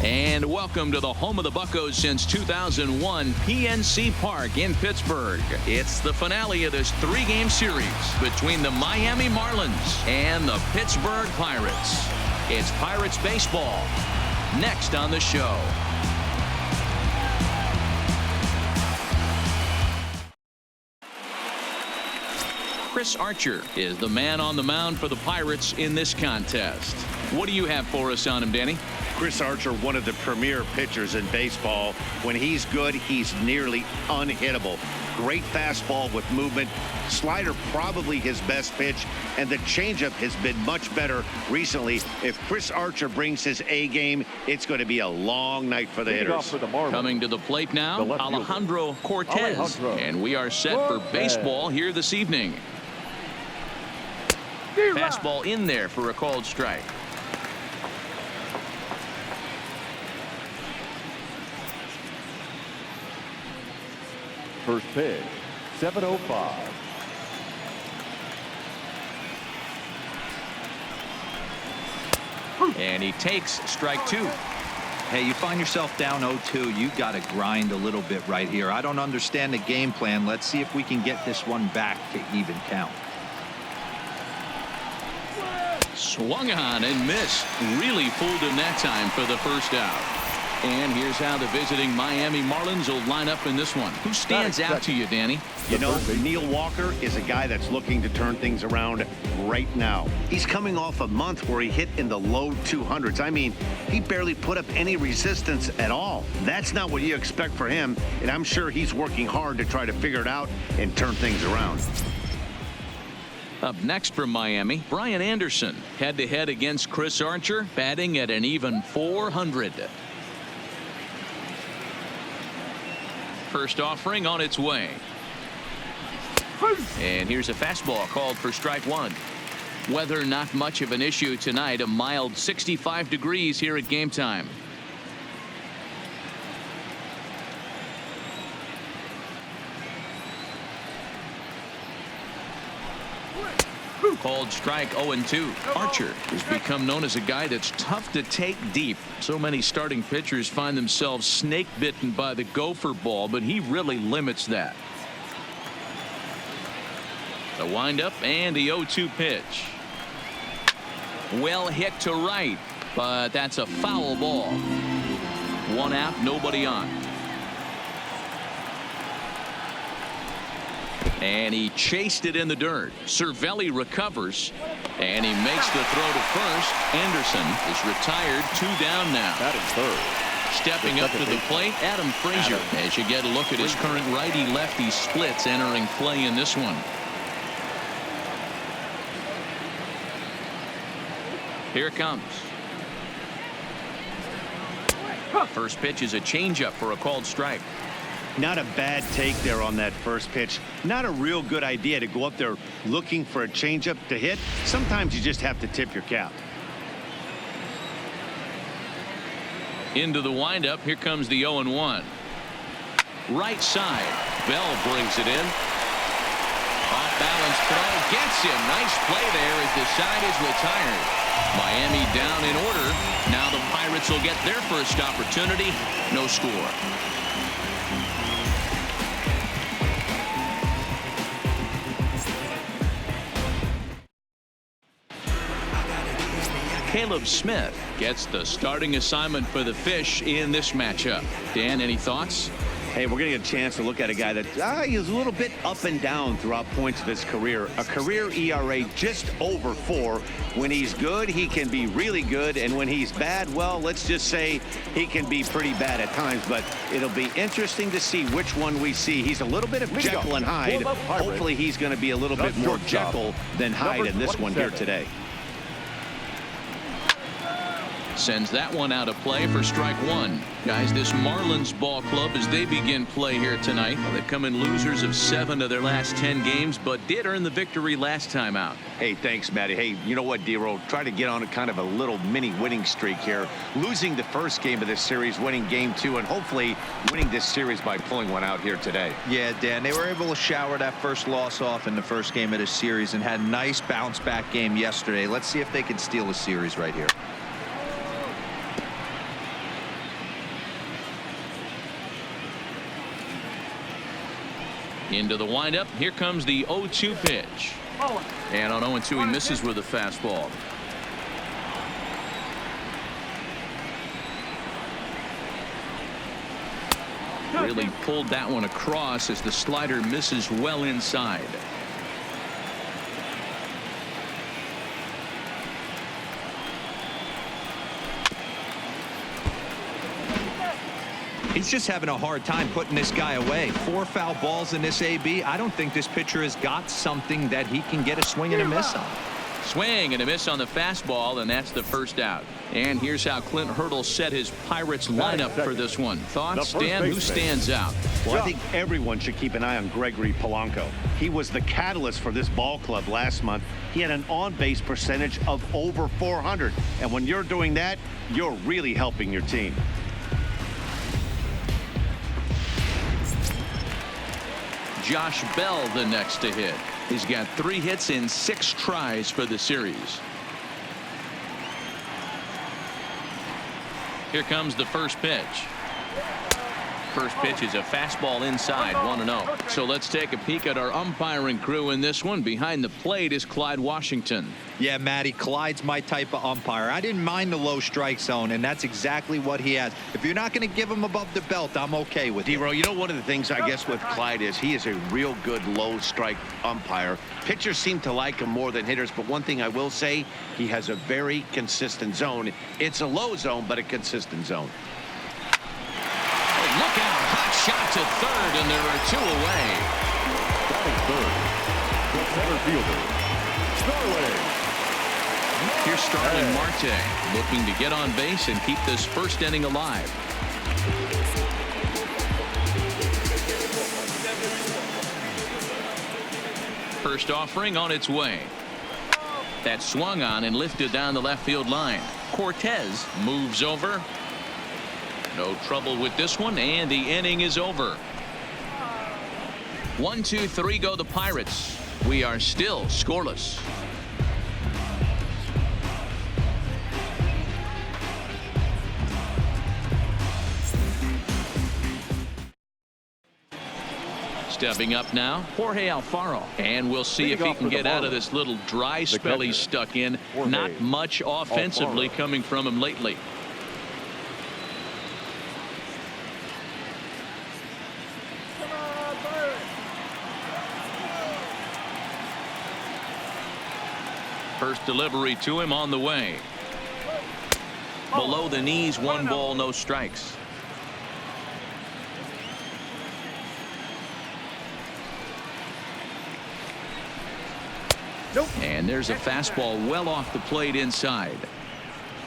And welcome to the home of the Buccos since 2001, PNC Park in Pittsburgh. It's the finale of this three-game series between the Miami Marlins and the Pittsburgh Pirates. It's Pirates baseball next on the show. Chris Archer is the man on the mound for the Pirates in this contest. What do you have for us on him, Danny? Chris Archer, one of the premier pitchers in baseball. When he's good, he's nearly unhittable. Great fastball with movement. Slider probably his best pitch, and the changeup has been much better recently. If Chris Archer brings his A game, it's going to be a long night for the hitters. Coming to the plate now, Alejandro Cortez. And we are set for baseball here this evening. Fastball in there for a called strike. First pitch, 7:05. And he takes strike two. Hey, you find yourself down 0-2. You got to grind a little bit right here. I don't understand the game plan. Let's see if we can get this one back to even count. Swung on and missed. Really fooled him that time for the first out. And here's how the visiting Miami Marlins will line up in this one. Who stands out to you, Danny? You know, Neil Walker is a guy that's looking to turn things around right now. He's coming off a month where he hit in the low 200s. I mean, he barely put up any resistance at all. That's not what you expect for him, and I'm sure he's working hard to try to figure it out and turn things around. Up next from Miami, Brian Anderson head-to-head against Chris Archer, batting at an even .400. First offering on its way. And here's a fastball called for strike one. Weather not much of an issue tonight. A mild 65 degrees here at game time. Called strike 0-2. Archer has become known as a guy that's tough to take deep. So many starting pitchers find themselves snake bitten by the gopher ball, but he really limits that. The windup and the 0-2 pitch. Well hit to right, but that's a foul ball. One out, nobody on. And he chased it in the dirt. Cervelli recovers, and he makes the throw to first. Anderson is retired, 2 down now. That is third. Stepping up to the plate, Adam Frazier. As you get a look at his current righty-lefty splits entering play in this one. Here it comes. First pitch is a changeup for a called strike. Not a bad take there on that first pitch. Not a real good idea to go up there looking for a changeup to hit. Sometimes you just have to tip your cap. Into the windup. Here comes the 0-1. Right side. Bell brings it in. Off balance throw. Gets him. Nice play there as the side is retired. Miami down in order. Now the Pirates will get their first opportunity. No score. Caleb Smith gets the starting assignment for the Fish in this matchup. Dan, any thoughts? Hey, we're going to get a chance to look at a guy that he's a little bit up and down throughout points of his career. A career ERA just over 4. When he's good, he can be really good. And when he's bad, well, let's just say he can be pretty bad at times. But it'll be interesting to see which one we see. He's a little bit of Jekyll and Hyde. Hopefully he's going to be a little bit more Jekyll than Hyde in this one here today. Sends that one out of play for strike one. Guys, this Marlins ball club, as they begin play here tonight, they come in losers of 7 of their last 10 games, but did earn the victory last time out. Hey, thanks, Matty. Hey, you know what, D-Roll? Try to get on a kind of a little mini winning streak here. Losing the first game of this series, winning game 2, and hopefully winning this series by pulling one out here today. Yeah, Dan, they were able to shower that first loss off in the first game of this series and had a nice bounce back game yesterday. Let's see if they can steal a series right here. Into the windup. Here comes the 0-2 pitch. And on 0-2 he misses with a fastball. Really pulled that one across as the slider misses well inside. He's just having a hard time putting this guy away. 4 foul balls in this AB. I don't think this pitcher has got something that he can get a swing and a miss on. Swing and a miss on the fastball, and that's the first out. And here's how Clint Hurdle set his Pirates lineup for this one. Thoughts, Dan? Who stands out? Well, I think everyone should keep an eye on Gregory Polanco. He was the catalyst for this ball club last month. He had an on-base percentage of over 400. And when you're doing that, you're really helping your team. Josh Bell the next to hit. He's got 3 hits in 6 tries for the series. Here comes the first pitch. First pitch is a fastball inside, 1-0. So let's take a peek at our umpiring crew in this one. Behind the plate is Clyde Washington. Yeah, Matty, Clyde's my type of umpire. I didn't mind the low strike zone, and that's exactly what he has. If you're not going to give him above the belt, I'm okay with it. D-Row, you know, one of the things I guess with Clyde is he is a real good low strike umpire. Pitchers seem to like him more than hitters, but one thing I will say, he has a very consistent zone. It's a low zone, but a consistent zone. Look out, hot shot to third, and there are 2 away. Batting third, the center fielder, Starling. Here's Starling Marte looking to get on base and keep this first inning alive. First offering on its way. That swung on and lifted down the left field line. Cortez moves over. No trouble with this one, and the inning is over. 1, 2, 3 go the Pirates. We are still scoreless. Stepping up now, Jorge Alfaro. And we'll see if he can get out of this little dry spell he's stuck in. Not much offensively coming from him lately. First delivery to him on the way. Below the knees, 1 ball, no strikes. And there's a fastball well off the plate inside.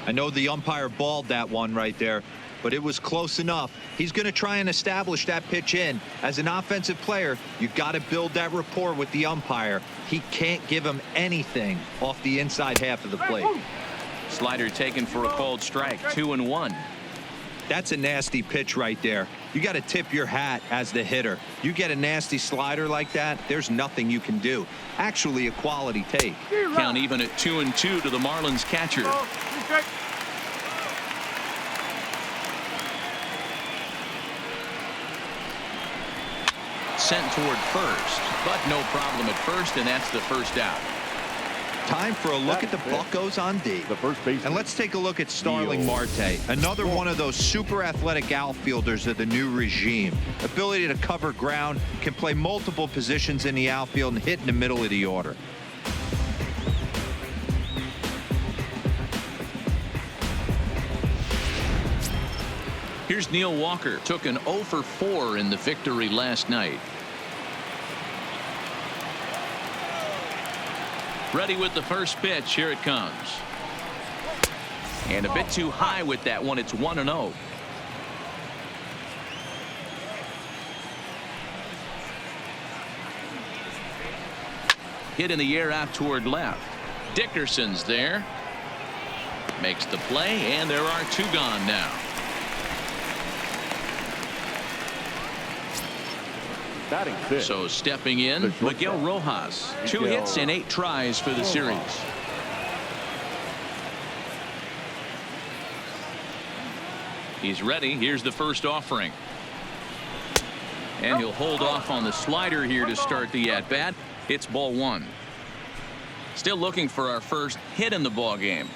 I know the umpire balled that one right there, but it was close enough. He's going to try and establish that pitch in. As an offensive player, you got to build that rapport with the umpire. He can't give him anything off the inside half of the plate. Slider taken for a called strike, 2-1. That's a nasty pitch right there. You got to tip your hat as the hitter. You get a nasty slider like that, there's nothing you can do. Actually a quality take. Count even at 2-2 to the Marlins catcher. Sent toward first, but no problem at first, and that's the first out. Time for a look at the Buccos on D. The first baseman. And let's take a look at Starling Marte, another one of those super athletic outfielders of the new regime. Ability to cover ground, can play multiple positions in the outfield and hit in the middle of the order. Here's Neil Walker. Took an 0 for 4 in the victory last night. Ready with the first pitch. Here it comes. And a bit too high with that one. It's 1-0. Hit in the air out toward left. Dickerson's there. Makes the play, and there are 2 gone now. Batting fifth. So stepping in, Miguel Rojas. 2 hits and 8 tries for the series. He's ready. Here's the first offering. And he'll hold off on the slider here to start the at-bat. It's ball one. Still looking for our first hit in the ball game.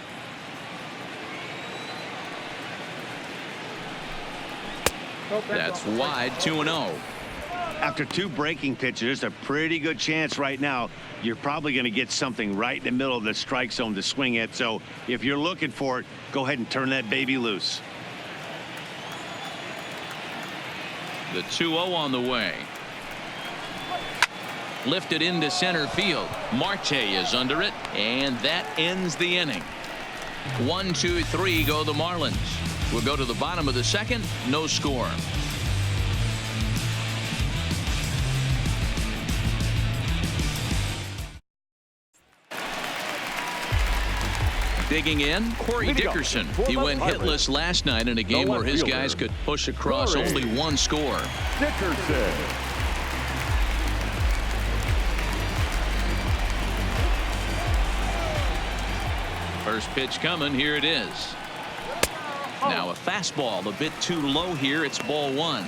That's wide, 2-0. After two breaking pitches, there's a pretty good chance right now you're probably going to get something right in the middle of the strike zone to swing at. So if you're looking for it, go ahead and turn that baby loose. The 2-0 on the way. Lifted into center field. Marte is under it, and that ends the inning. 1, 2, 3 go the Marlins. We'll go to the bottom of the second. No score. Digging in, Corey Dickerson. He went hitless last night in a game where his guys could push across only one score. Dickerson. First pitch coming. Here it is. Now a fastball a bit too low here. It's ball one.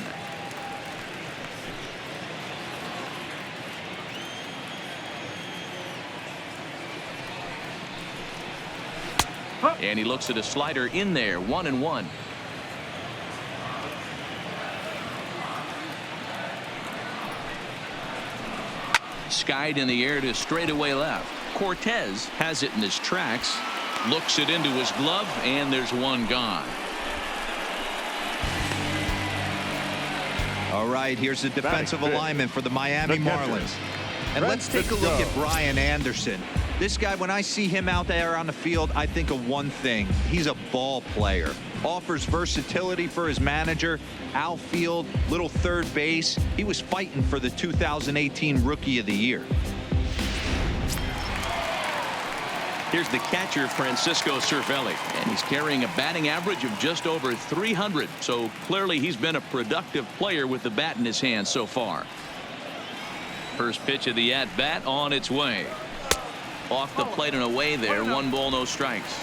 And he looks at a slider in there. 1-1. Skied in the air to straightaway left. Cortez has it in his tracks. Looks it into his glove, and there's one gone. All right, here's the defensive alignment for the Miami Marlins. And let's take a look at Brian Anderson. This guy, when I see him out there on the field, I think of one thing. He's a ball player. Offers versatility for his manager. Outfield, little third base. He was fighting for the 2018 Rookie of the Year. Here's the catcher, Francisco Cervelli, and he's carrying a batting average of just over 300. So clearly he's been a productive player with the bat in his hand so far. First pitch of the at-bat on its way. Off the plate and away there. 1 ball, no strikes.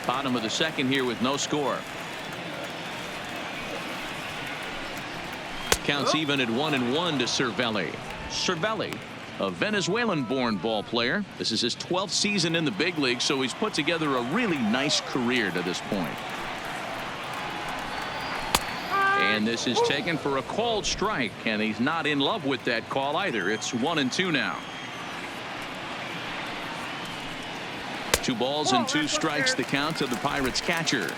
Bottom of the second here with no score. Counts even at 1-1 to Cervelli. Cervelli, a Venezuelan-born ball player. This is his 12th season in the big league, so he's put together a really nice career to this point. And this is taken for a called strike, and he's not in love with that call either. It's 1-2 now. 2 balls and 2 strikes the count to the Pirates catcher.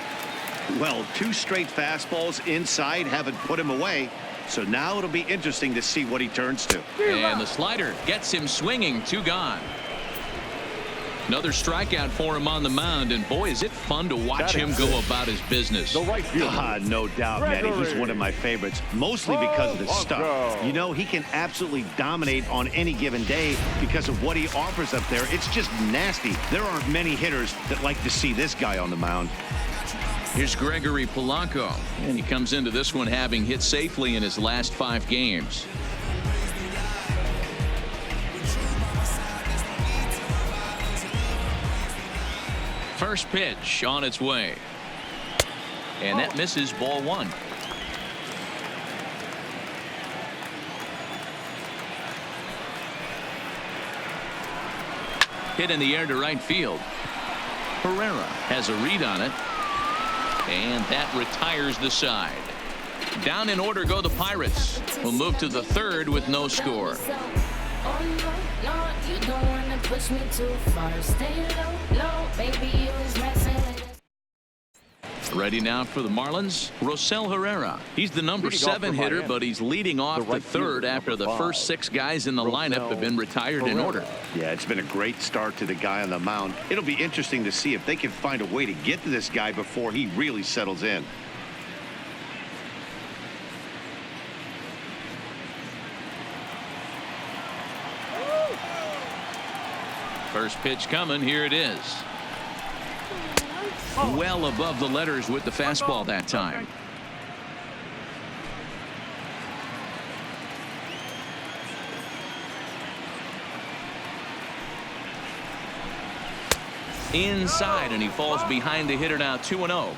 Well, 2 straight fastballs inside haven't put him away. So now it'll be interesting to see what he turns to. And the slider gets him swinging. 2 gone. Another strikeout for him on the mound, and boy, is it fun to watch him go about his business. No doubt, Matty. He's one of my favorites, mostly because of his stuff. You know, he can absolutely dominate on any given day because of what he offers up there. It's just nasty. There aren't many hitters that like to see this guy on the mound. Here's Gregory Polanco, and he comes into this one having hit safely in his last 5 games. First pitch on its way, and that misses. Ball 1. Hit in the air to right field. Herrera has a read on it, and that retires the side. Down in order go the Pirates. We'll move to the third with no score. Ready now for the Marlins, Rosell Herrera. He's the number 7 hitter, but he's leading off the third after the first 6 guys in the lineup have been retired in order. Yeah, it's been a great start to the guy on the mound. It'll be interesting to see if they can find a way to get to this guy before he really settles in. First pitch coming. Here it is. Well above the letters with the fastball that time. Inside, and he falls behind the hitter now. 2-0.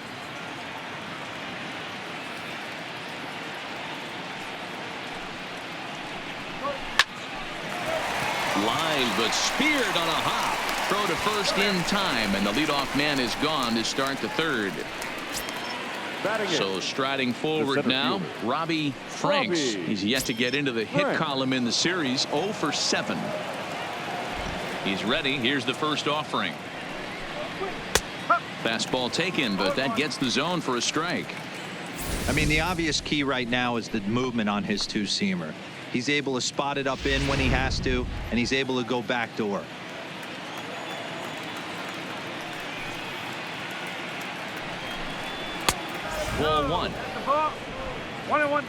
Line, but speared on a hop. Throw to first in time, and the leadoff man is gone to start the third. So striding forward now, Robbie Franks. He's yet to get into the hit column in the series. 0 for 7. He's ready. Here's the first offering. Fastball taken, but that gets the zone for a strike. I mean, the obvious key right now is the movement on his two-seamer. He's able to spot it up in when he has to, and he's able to go backdoor. Ball 1. 1-1.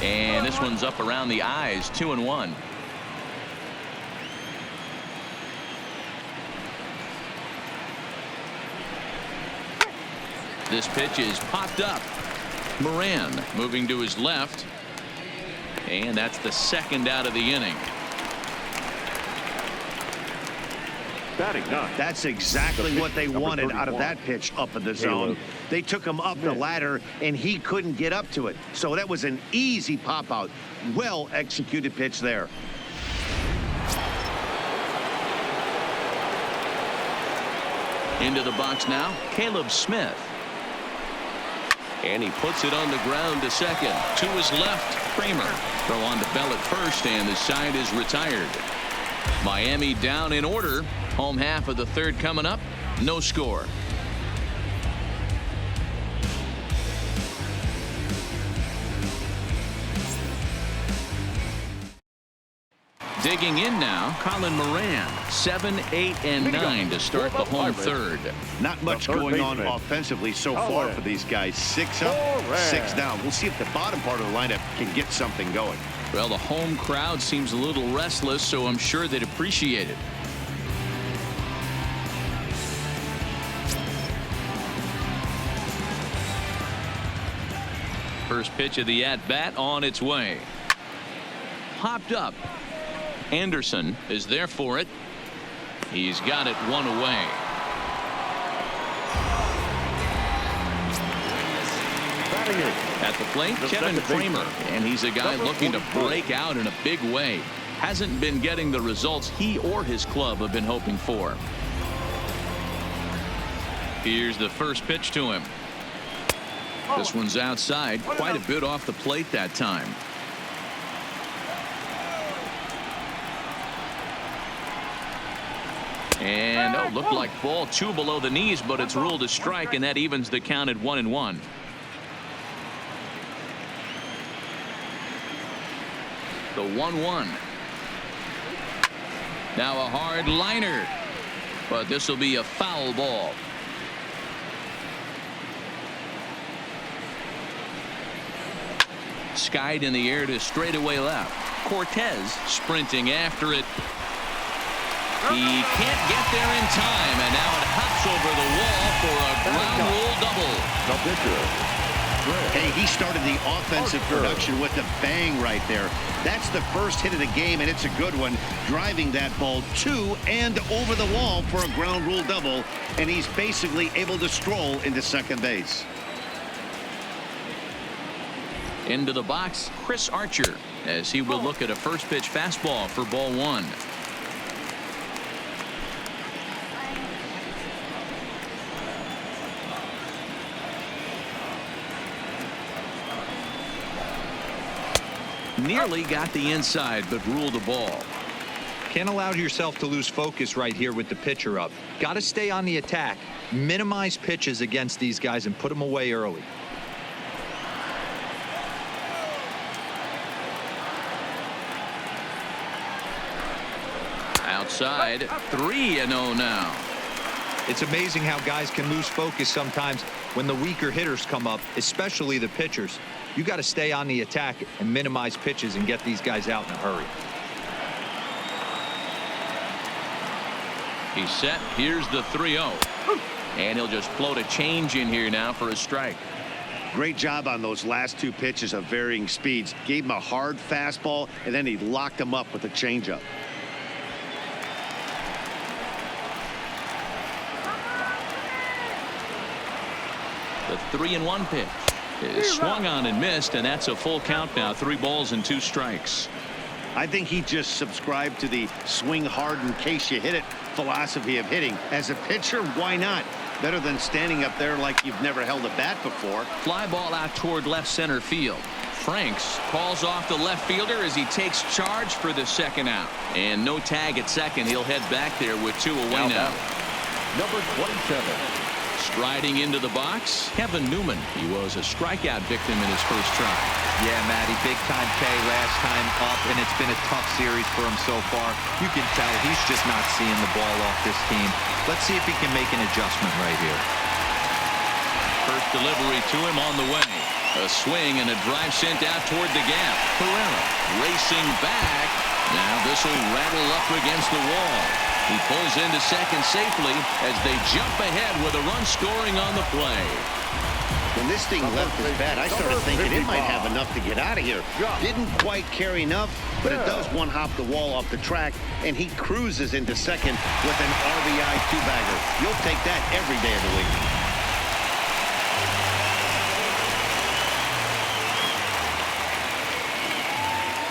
And this one's up around the eyes. 2-1. This pitch is popped up. Moran moving to his left. And that's the second out of the inning. Batting 9. That's exactly what they wanted out of that pitch up in the zone. They took him up the ladder, and he couldn't get up to it. So that was an easy pop out. Well executed pitch there. Into the box now, Caleb Smith. And he puts it on the ground to second. To his left, Kramer. Throw on to Bell at first, and the side is retired. Miami down in order. Home half of the third coming up. No score. Digging in now, Colin Moran. 7, 8, and 9 to start the home third. Not much going on offensively so far for these guys. 6 up, 6 down. We'll see if the bottom part of the lineup can get something going. Well, the home crowd seems a little restless, so I'm sure they'd appreciate it. First pitch of the at-bat on its way. Popped up. Anderson is there for it. He's got it 1 away. At the plate, Kevin Kramer, and he's a guy looking to break out in a big way. Hasn't been getting the results he or his club have been hoping for. Here's the first pitch to him. This one's outside, quite a bit off the plate that time. And looked like ball 2 below the knees, but it's ruled a strike, and that evens the count at 1-1. The 1-1. Now a hard liner, but this will be a foul ball. Skied in the air to straightaway left. Cortez sprinting after it. He can't get there in time, and now it hops over the wall for a ground rule double. Hey, he started the offensive production with a bang right there. That's the first hit of the game, and it's a good one, driving that ball to and over the wall for a ground rule double, and he's basically able to stroll into second base. Into the box, Chris Archer, as he will look at a first pitch fastball for ball 1. Nearly got the inside, but ruled the ball. Can't allow yourself to lose focus right here with the pitcher up. Got to stay on the attack, minimize pitches against these guys, and put them away early. Outside, 3-0 now. It's amazing how guys can lose focus sometimes when the weaker hitters come up, especially the pitchers. You got to stay on the attack and minimize pitches and get these guys out in a hurry. He's set. Here's the 3-0. And he'll just float a change in here now for a strike. Great job on those last 2 pitches of varying speeds. Gave him a hard fastball, and then he locked him up with a changeup. The 3-1 pitch. is swung on and missed, and that's a full count now. 3 balls and 2 strikes. I think he just subscribed to the swing hard in case you hit it philosophy of hitting. As a pitcher, why not? Better than standing up there like you've never held a bat before. Fly ball out toward left center field. Franks calls off the left fielder as he takes charge for the second out. And no tag at second. He'll head back there with 2 away now. Number 27. Striding into the box, Kevin Newman. He was a strikeout victim in his first try. Yeah, Matty, big time K last time up, and it's been a tough series for him so far. You can tell he's just not seeing the ball off this team. Let's see if he can make an adjustment right here. First delivery to him on the way. A swing and a drive sent out toward the gap. Pereira racing back. Now this will rattle up against the wall. He pulls into second safely as they jump ahead with a run scoring on the play. When this thing left his bat, I started thinking it might have enough to get out of here. Didn't quite carry enough, but it does one-hop the wall off the track, and he cruises into second with an RBI 2-bagger. You'll take that every day of the week.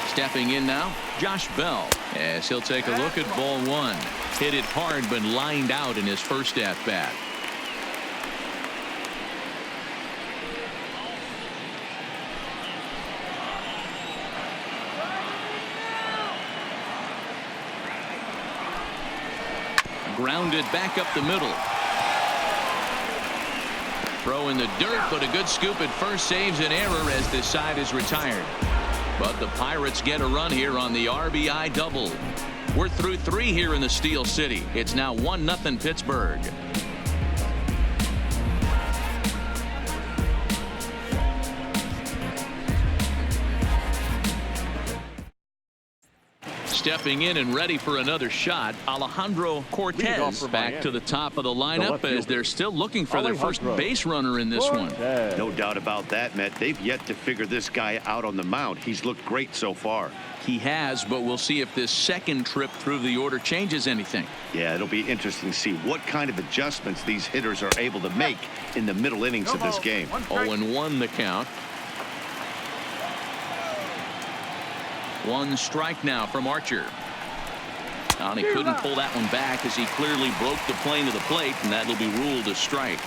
Stepping in now, Josh Bell, as he'll take a look at ball 1. Hit it hard, but lined out in his first at-bat. Grounded back up the middle. Throw in the dirt, but a good scoop at first saves an error as this side is retired. But the Pirates get a run here on the RBI double. We're through 3 here in the Steel City. It's now 1-0 Pittsburgh. Stepping in and ready for another shot, Alejandro Cortez back to the top of the lineup as they're still looking for their first base runner in this one. No doubt about that, Matt. They've yet to figure this guy out on the mound. He's looked great so far. He has, but we'll see if this second trip through the order changes anything. Yeah, it'll be interesting to see what kind of adjustments these hitters are able to make in the middle innings of this game. 0-1 the count. 1 strike now from Archer. And he couldn't pull that one back as he clearly broke the plane of the plate, and that'll be ruled a strike.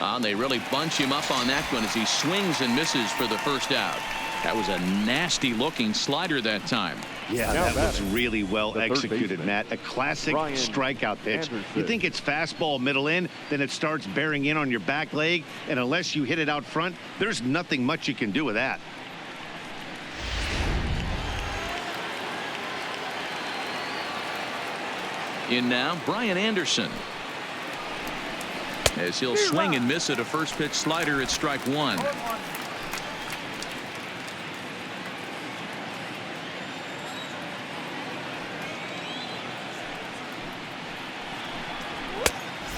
And they really bunch him up on that one as he swings and misses for the first out. That was a nasty looking slider that time. Yeah, that was really well executed, Matt. A classic strikeout pitch. You think it's fastball middle in, then it starts bearing in on your back leg, and unless you hit it out front, there's nothing much you can do with that. In now, Brian Anderson. As he'll swing and miss at a first pitch slider at strike 1.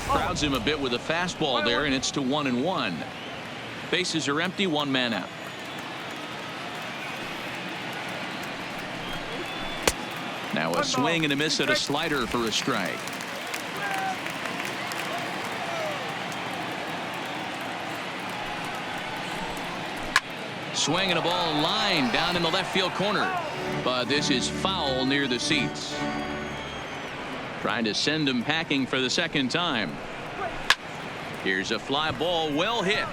Crowds him a bit with a fastball there, and it's to 1-1. Bases are empty, 1 man out. Now a swing and a miss at a slider for a strike. Swing and a ball line down in the left field corner, but this is foul near the seats. Trying to send him packing for the second time. Here's a fly ball, well hit.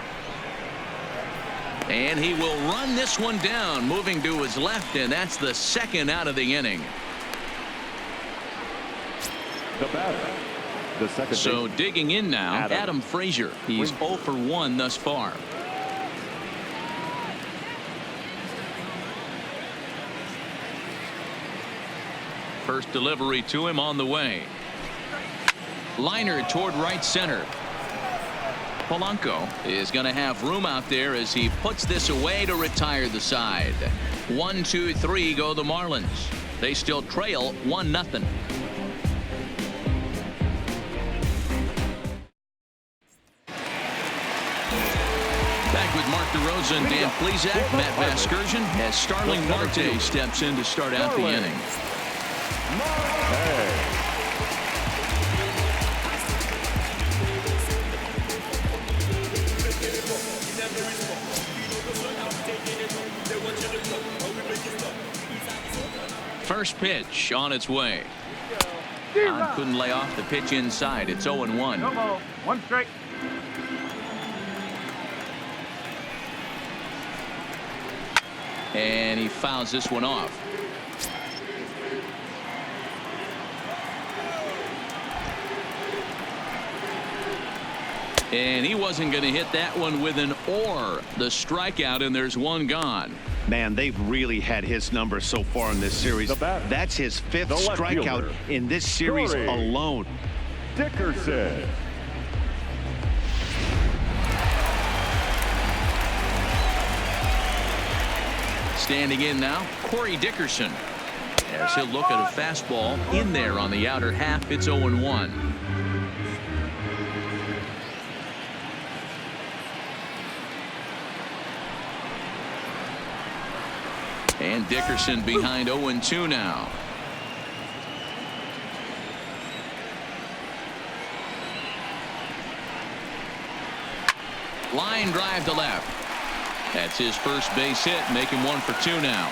And he will run this one down, moving to his left, and that's the second out of the inning. The batter, the second So baseman, digging in now, Adam Frazier. He's 0 for 1 thus far. First delivery to him on the way. Liner toward right center. Polanco is going to have room out there as he puts this away to retire the side. 1, 2, 3 go the Marlins. They still trail 1-0. Back with Mark DeRosa and Dan Plesac, Matt Vasgersian, as Starling Marte steps in to start out the inning. First pitch on its way. Todd couldn't lay off the pitch inside. It's 0-1. No ball. One strike. And he fouls this one off. And he wasn't going to hit that one with an or. The strikeout, and there's one gone. Man, they've really had his number so far in this series. That's his 5th strikeout in this series alone. Dickerson. Standing in now, Corey Dickerson. As he'll look at a fastball in there on the outer half. It's 0-1. And Dickerson behind 0-2 now. Line drive to left. That's his first base hit, making 1 for 2 now.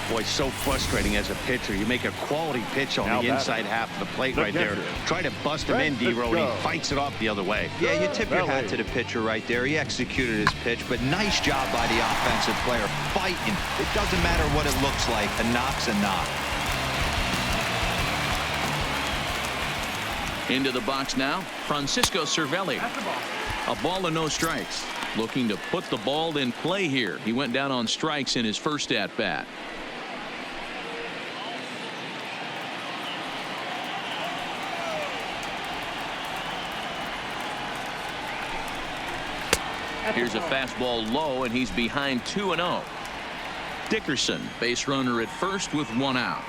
Boy, so frustrating as a pitcher. You make a quality pitch on the inside half of the plate right there. Try to bust him in, D-Row, and he fights it off the other way. Yeah, you tip your hat to the pitcher right there. He executed his pitch, but nice job by the offensive player fighting. It doesn't matter what it looks like. A knock's a knock. Into the box now, Francisco Cervelli. A ball and no strikes. Looking to put the ball in play here. He went down on strikes in his first at-bat. Here's a fastball low, and he's behind 2-0. Dickerson, base runner at first with 1 out.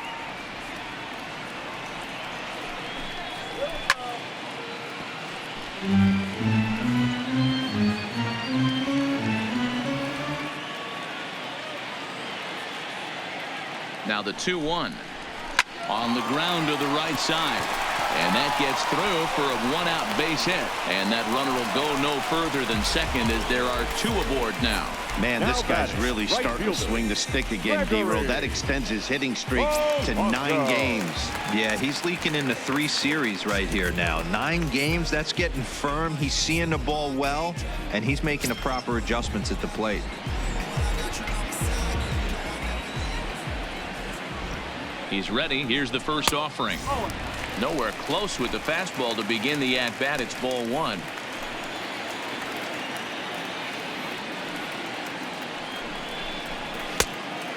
Now the 2-1 on the ground to the right side, and that gets through for a 1-out base hit, and that runner will go no further than second as there are 2 aboard now. Man, this guy's really starting to swing the stick again, D-Row. That extends his hitting streak to 9 games. Yeah, he's leaking into 3 series right here now. 9 games, that's getting firm. He's seeing the ball well, and he's making the proper adjustments at the plate. He's ready. Here's the first offering. Nowhere close with the fastball to begin the at-bat. It's ball 1.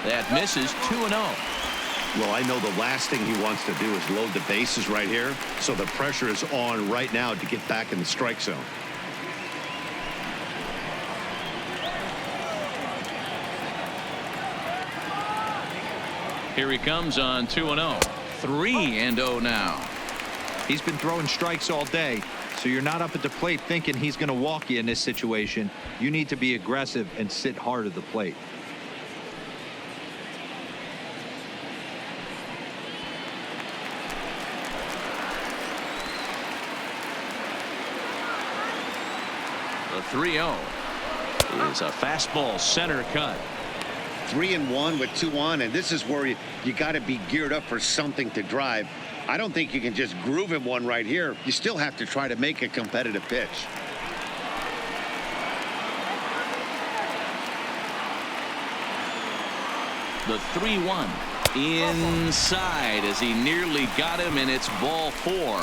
That misses. 2-0. Well, I know the last thing he wants to do is load the bases right here, so the pressure is on right now to get back in the strike zone. Here he comes on 2-0. 3-0 now. He's been throwing strikes all day, so you're not up at the plate thinking he's going to walk you in this situation. You need to be aggressive and sit hard at the plate. The 3-0 is a fastball center cut. 3-1 with 2 on, and this is where you got to be geared up for something to drive. I don't think you can just groove him one right here. You still have to try to make a competitive pitch. The 3-1 inside as he nearly got him, and it's ball 4.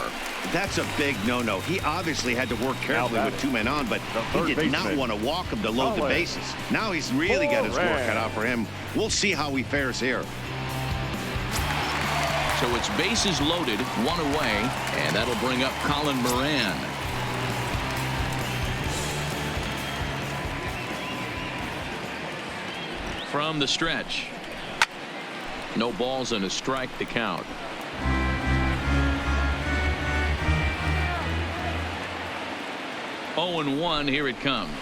That's a big no-no. He obviously had to work carefully with 2 men on, but he did not want to walk him to load the bases. Now he's really got his work cut out for him. We'll see how he fares here. So it's bases loaded, 1 away, and that'll bring up Colin Moran. From the stretch. No balls and a strike to count. Oh, and 1. Here it comes.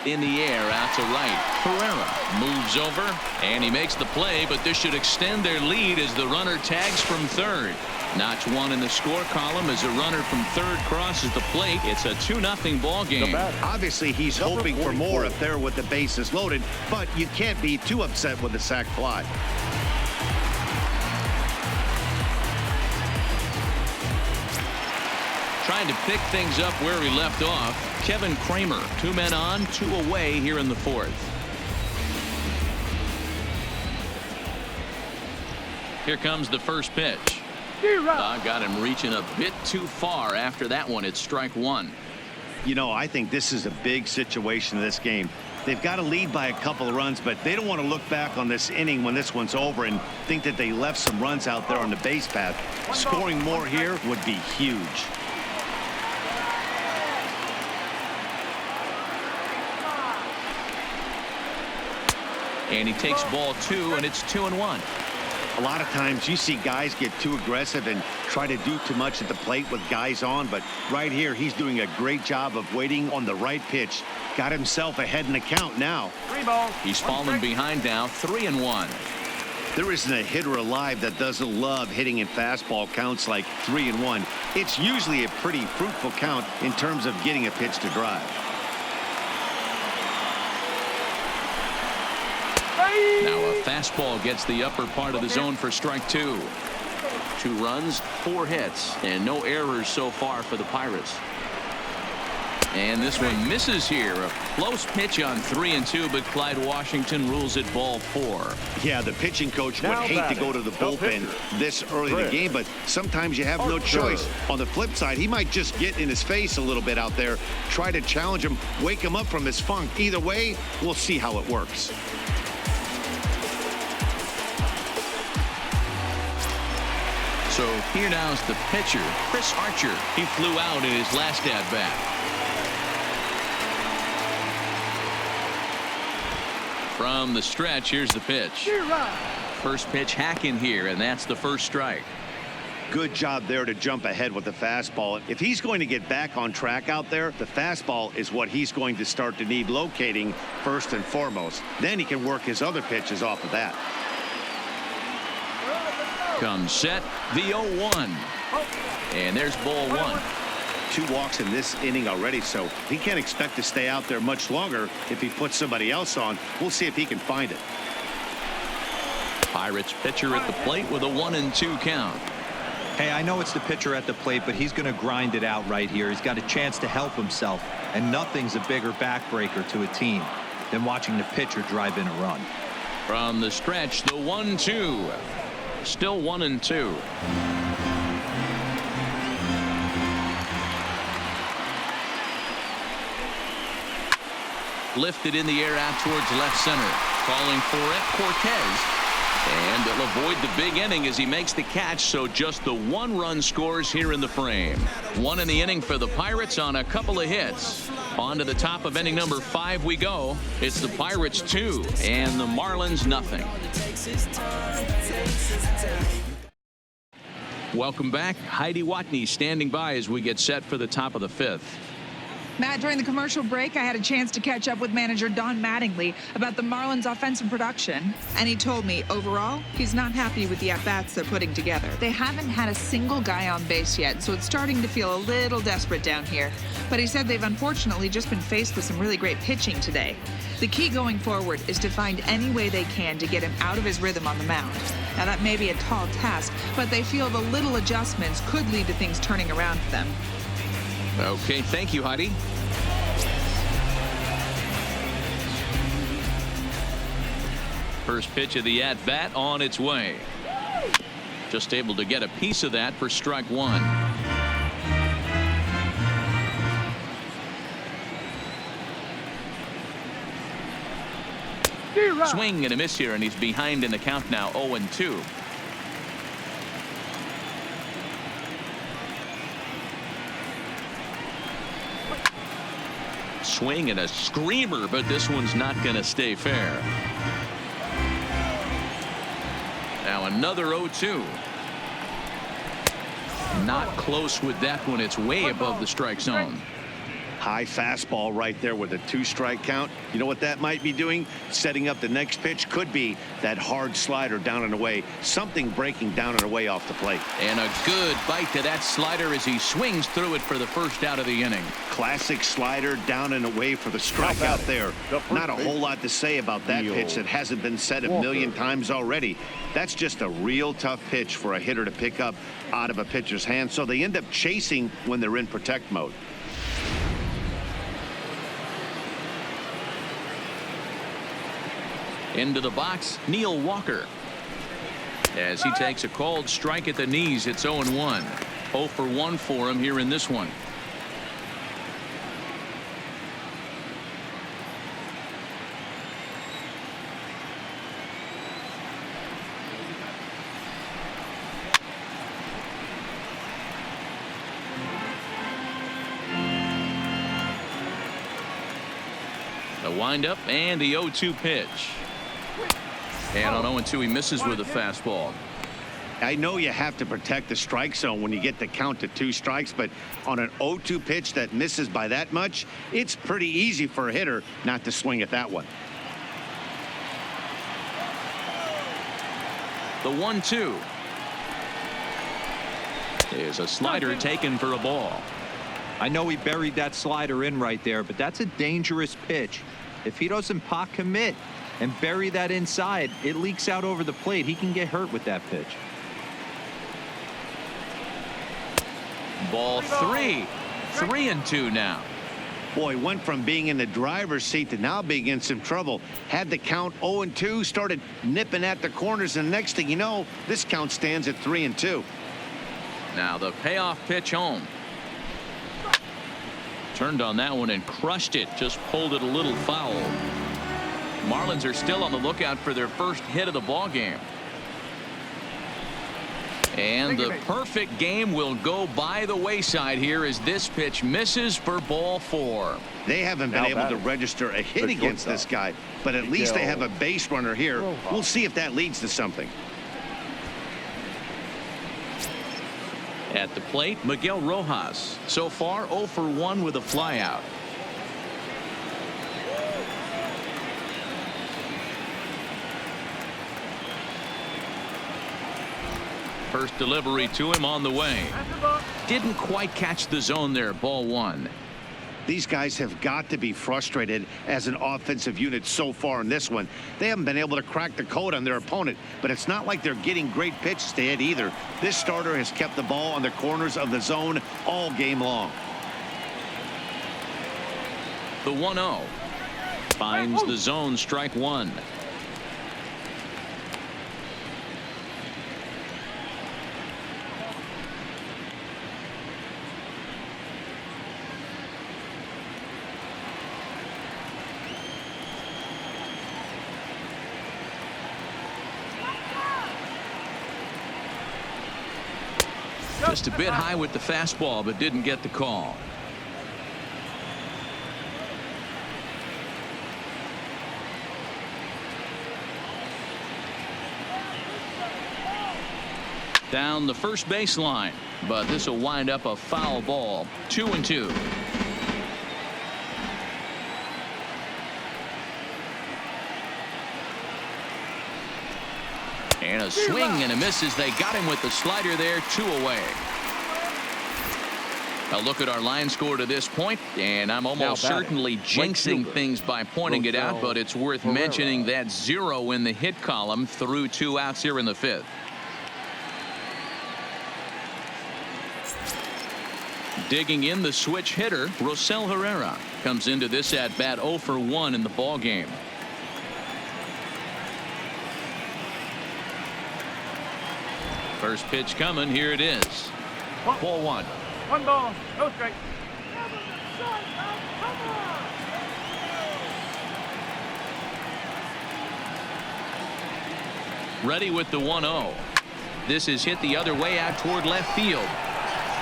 In the air out to right. Herrera moves over and he makes the play, but this should extend their lead as the runner tags from third. Notch one in the score column as a runner from third crosses the plate. It's a 2-0 ball game. Obviously, he's hoping for more up there with the bases loaded, but you can't be too upset with the sac fly. Trying to pick things up where he left off. Kevin Kramer, 2 men on, 2 away here in the fourth. Here comes the first pitch. Got him reaching a bit too far after that one. It's strike one. You know, I think this is a big situation in this game. They've got to lead by a couple of runs, but they don't want to look back on this inning when this one's over and think that they left some runs out there on the base path. Scoring more here would be huge. And he takes ball 2, and it's 2-1. A lot of times you see guys get too aggressive and try to do too much at the plate with guys on, but right here he's doing a great job of waiting on the right pitch. Got himself ahead in the count now. 3 balls. He's fallen behind now, 3-1. There isn't a hitter alive that doesn't love hitting in fastball counts like 3-1. It's usually a pretty fruitful count in terms of getting a pitch to drive. Now a fastball gets the upper part of the zone for strike 2. 2 runs, 4 hits, and no errors so far for the Pirates. And this one misses here. A close pitch on 3-2, but Clyde Washington rules it ball 4. Yeah, the pitching coach would hate to go to the bullpen this early in the game, but sometimes you have no choice. On the flip side, he might just get in his face a little bit out there, try to challenge him, wake him up from his funk. Either way, we'll see how it works. So here now's the pitcher, Chris Archer. He flew out in his last at-bat. From the stretch, here's the pitch. First pitch hacking here, and that's the first strike. Good job there to jump ahead with the fastball. If he's going to get back on track out there, the fastball is what he's going to start to need locating first and foremost. Then he can work his other pitches off of that. Comes set, the 0-1. And there's ball 1. 2 walks in this inning already, so he can't expect to stay out there much longer if he puts somebody else on. We'll see if he can find it. Pirates pitcher at the plate with a 1-2 count. Hey, I know it's the pitcher at the plate, but he's going to grind it out right here. He's got a chance to help himself, and nothing's a bigger backbreaker to a team than watching the pitcher drive in a run. From the stretch, the 1-2. Still 1-2. Lifted in the air out towards left center. Calling for it, Cortez. And it'll avoid the big inning as he makes the catch, so just the 1 run scores here in the frame. 1 in the inning for the Pirates on a couple of hits. On to the top of inning number 5 we go. It's the Pirates 2 and the Marlins nothing. Welcome back. Heidi Watney standing by as we get set for the top of the 5th. Matt, during the commercial break, I had a chance to catch up with manager Don Mattingly about the Marlins offensive production, and he told me overall he's not happy with the at-bats they're putting together. They haven't had a single guy on base yet, so it's starting to feel a little desperate down here. But he said they've unfortunately just been faced with some really great pitching today. The key going forward is to find any way they can to get him out of his rhythm on the mound. Now that may be a tall task, but they feel the little adjustments could lead to things turning around for them. Okay, thank you, Heidi. First pitch of the at-bat on its way. Just able to get a piece of that for strike 1. Swing and a miss here, and he's behind in the count now, 0-2. Swing and a screamer, but this one's not going to stay fair. Now another 0-2. Not close with that one. It's way above the strike zone. High fastball right there with a 2-strike count. You know what that might be doing? Setting up the next pitch. Could be that hard slider down and away. Something breaking down and away off the plate. And a good bite to that slider as he swings through it for the first out of the inning. Classic slider down and away for the strikeout there. Not a whole lot to say about that pitch that hasn't been said a million times already. That's just a real tough pitch for a hitter to pick up out of a pitcher's hand. So they end up chasing when they're in protect mode. Into the box, Neil Walker. As he takes a called strike at the knees, it's 0-1. 0 for 1 for him here in this one. The windup and the 0-2 pitch. And on 0-2 he misses with a fastball. I know you have to protect the strike zone when you get the count to 2 strikes, but on an 0-2 pitch that misses by that much, it's pretty easy for a hitter not to swing at that one. The 1-2 is a slider taken for a ball. I know he buried that slider in right there, but that's a dangerous pitch. If he doesn't pot commit and bury that inside, it leaks out over the plate. He can get hurt with that pitch. Ball 3. 3-2 now. Boy, went from being in the driver's seat to now being in some trouble. Had the count 0-2, started nipping at the corners, and the next thing you know, this count stands at 3-2. Now the payoff pitch home. Turned on that one and crushed it. Just pulled it a little foul. Marlins are still on the lookout for their first hit of the ball game. And the perfect game will go by the wayside here as this pitch misses for ball 4. They haven't been able to register a hit against this guy, but at least they have a base runner here. We'll see if that leads to something. At the plate, Miguel Rojas. So far 0 for 1 with a flyout. First delivery to him on the way. Didn't quite catch the zone there. Ball 1. These guys have got to be frustrated as an offensive unit so far in this one. They haven't been able to crack the code on their opponent, but it's not like they're getting great pitches to hit either. This starter has kept the ball on the corners of the zone all game long. The 1-0 finds the zone, strike 1. Just a bit high with the fastball, but didn't get the call. Down the first baseline, but this will wind up a foul ball. 2-2. And a swing and a miss as they got him with the slider there. 2 away. A look at our line score to this point, and I'm almost certainly jinxing things by pointing it out, but it's worth mentioning that 0 in the hit column through 2 outs here in the 5th. Digging in, the switch hitter, Rosell Herrera, comes into this at bat 0 for 1 in the ball game. First pitch coming. Here it is. Ball 1. 1 ball, no strike. Ready with the 1-0. This is hit the other way out toward left field.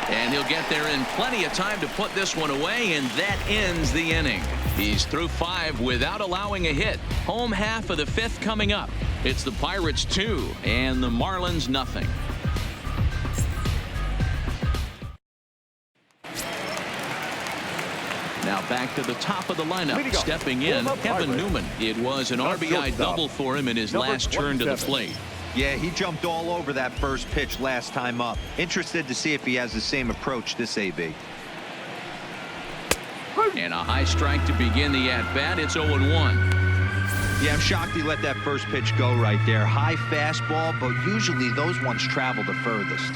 And he'll get there in plenty of time to put this one away, and that ends the inning. He's through 5 without allowing a hit. Home half of the 5th coming up. It's the Pirates 2 and the Marlins nothing. Now back to the top of the lineup. Stepping in, Kevin Newman. It was an RBI double for him in his last turn to the plate. Yeah, he jumped all over that first pitch last time up. Interested to see if he has the same approach this AB. And a high strike to begin the at-bat. It's 0-1. Yeah, I'm shocked he let that first pitch go right there. High fastball, but usually those ones travel the furthest.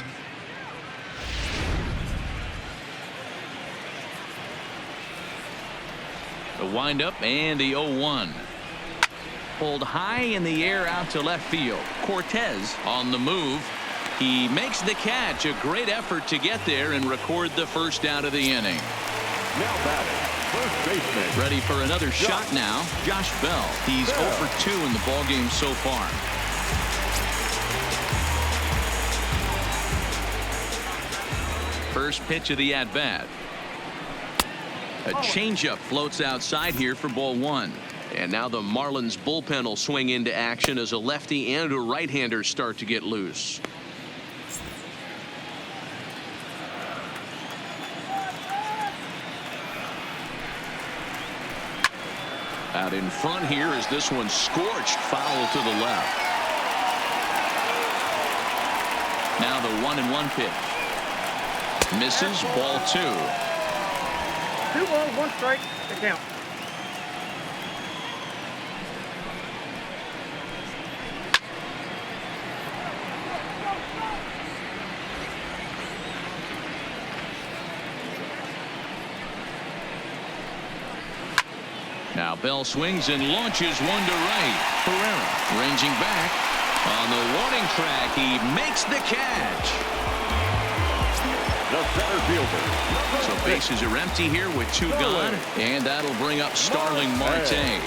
The windup and the 0-1. Pulled high in the air out to left field. Cortez on the move. He makes the catch. A great effort to get there and record the first out of the inning. Now batting, first baseman. Ready for another shot now. Josh Bell. He's 0 for 2 in the ballgame so far. First pitch of the at-bat. A changeup floats outside here for ball 1. And now the Marlins bullpen will swing into action as a lefty and a right-hander start to get loose. Out in front here is this one scorched foul to the left. Now the 1-1 pitch. Misses, ball 2. 2 balls, 1 strike to count. Now Bell swings and launches one to right. Pereira ranging back on the warning track. He makes the catch. The center fielder. So bases are empty here with 2 gone, and that'll bring up Starling Marte.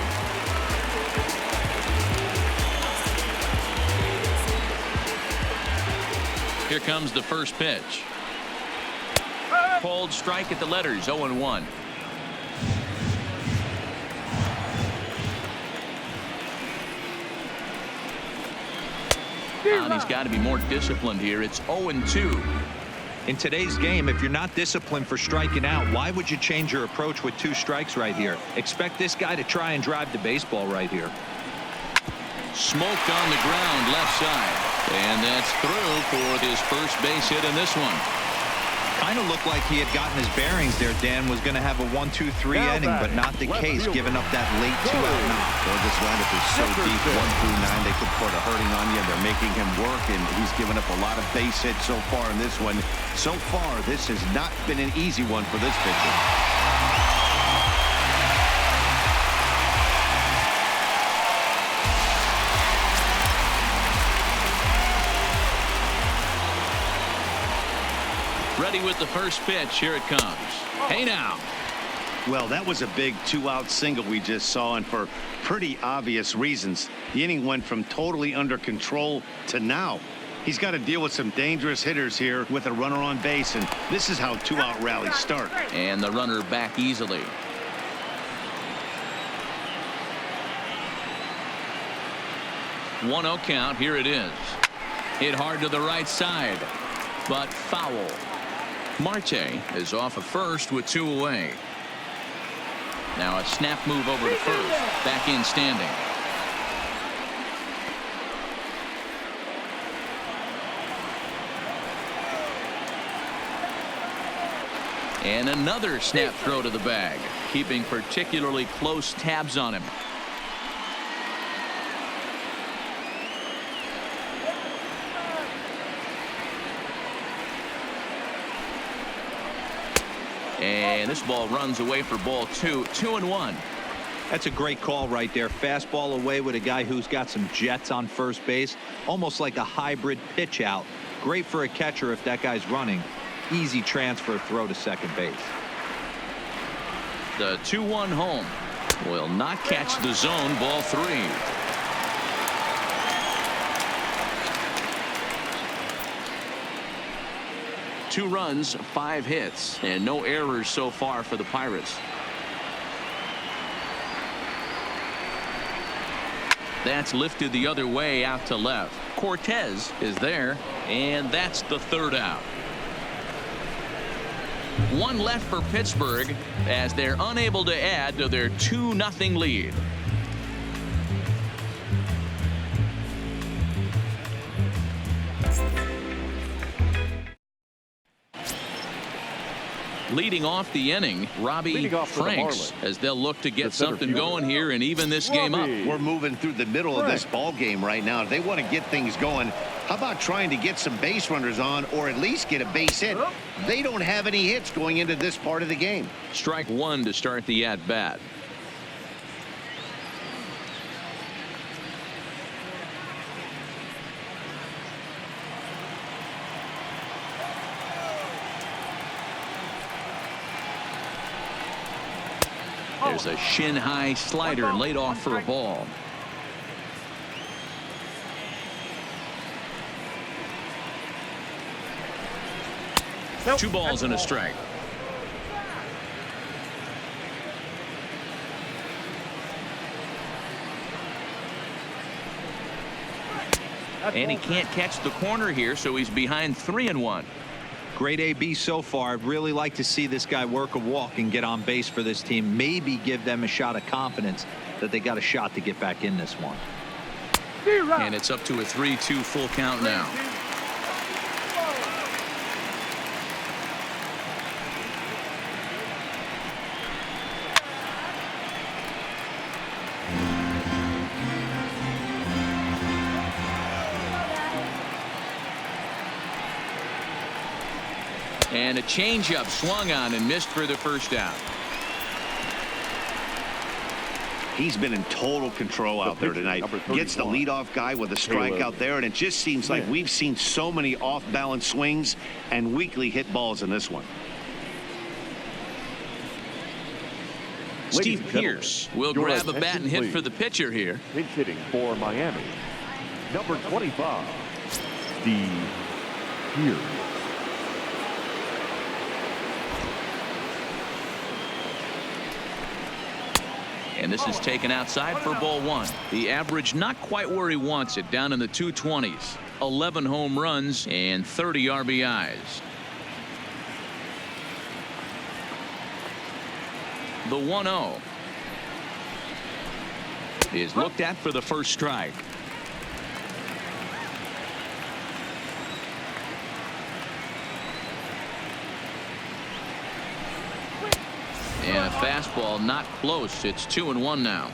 Here comes the first pitch. Called strike at the letters. 0-1. He's got to be more disciplined here. It's 0-2. In today's game, if you're not disciplined for striking out, why would you change your approach with 2 strikes right here? Expect this guy to try and drive the baseball right here. Smoked on the ground left side. And that's through for his first base hit in this one. Kind of looked like he had gotten his bearings there. Dan was going to have a 1-2-3 inning, but not the case, giving up that late 2-out knock. Well, this lineup is so deep, 1 through 9, they could put a hurting on you. They're making him work, and he's given up a lot of base hits so far in this one. So far, this has not been an easy one for this pitcher. Ready with the first pitch. Here it comes. Hey now. Well, that was a big 2-out single we just saw, and for pretty obvious reasons. The inning went from totally under control to now. He's got to deal with some dangerous hitters here with a runner on base, and this is how 2-out rallies start. And the runner back easily. One-0 count. Here it is. Hit hard to the right side, but foul. Marte is off of first with 2 away. Now a snap move over to first. Back in standing. And another snap throw to the bag, keeping particularly close tabs on him. And this ball runs away for ball 2. 2-1. That's a great call right there. Fastball away with a guy who's got some jets on first base. Almost like a hybrid pitch out. Great for a catcher if that guy's running. Easy transfer throw to second base. The 2-1 home will not catch the zone. Ball 3. Two runs, 5 hits, and no errors so far for the Pirates. That's lifted the other way out to left. Cortez is there, and that's the 3rd out. One left for Pittsburgh as they're unable to add to their 2-0 lead. Leading off the inning, Robbie Franks, as they'll look to get something going here and even this game up. We're moving through the middle of this ball game right now. If they want to get things going, how about trying to get some base runners on or at least get a base hit? They don't have any hits going into this part of the game. Strike one to start the at bat. There's a shin-high slider laid off for a ball. Two balls and a strike. And he can't catch the corner here, so he's behind 3-1. Great AB so far. I'd really like to see this guy work a walk and get on base for this team. Maybe give them a shot of confidence that they got a shot to get back in this one. And it's up to a 3-2 full count now. And a changeup swung on and missed for the first out. He's been in total control out there tonight. Gets the leadoff guy with a strike out there, and it just seems like we've seen so many off-balance swings and weakly hit balls in this one. Steve Pearce will grab a bat and hit for the pitcher here. Pinch hitting for Miami, number 25, Steve Pearce. And this is taken outside for ball one. The average not quite where he wants it, down in the 220s. 11 home runs and 30 RBIs. The 1-0 is looked at for the first strike. And a fastball not close. It's 2-1 now.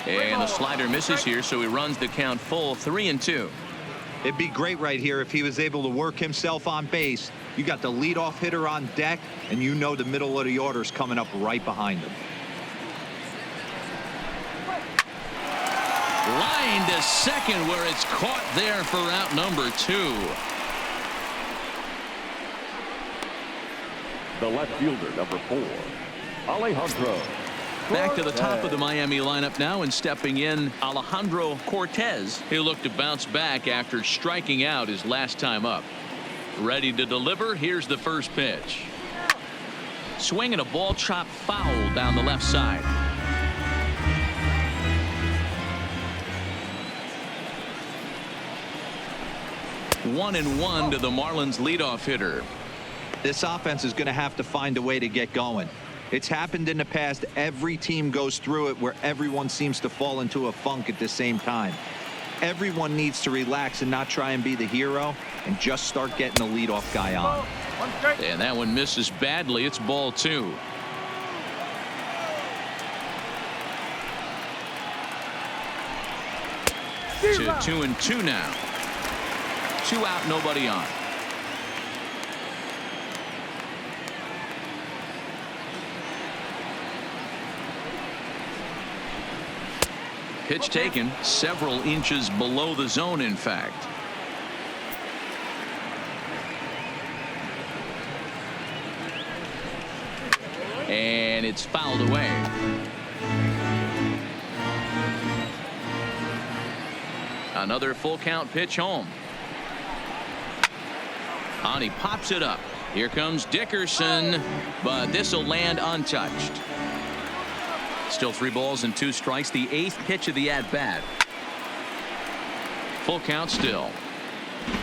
And the slider misses here, so he runs the count full 3-2. It'd be great right here if he was able to work himself on base. You got the leadoff hitter on deck, and you know the middle of the order is coming up right behind him. Line to second, where it's caught there for out number 2. The left fielder, number 4, Alejandro. Back to the top of the Miami lineup now, and stepping in Alejandro Cortez. He'll look to bounce back after striking out his last time up. Ready to deliver. Here's the first pitch. Swing and a ball chopped foul down the left side. One and one to the Marlins leadoff hitter. This offense is going to have to find a way to get going. It's happened in the past. Every team goes through it where everyone seems to fall into a funk at the same time. Everyone needs to relax and not try and be the hero and just start getting the leadoff guy on. And that one misses badly. It's ball 2. To 2-2 now. 2 out, nobody on. Pitch taken several inches below the zone, in fact. And it's fouled away. Another full count pitch home. And he pops it up. Here comes Dickerson, but this will land untouched. Still 3 balls and 2 strikes. The 8th pitch of the at-bat. Full count still.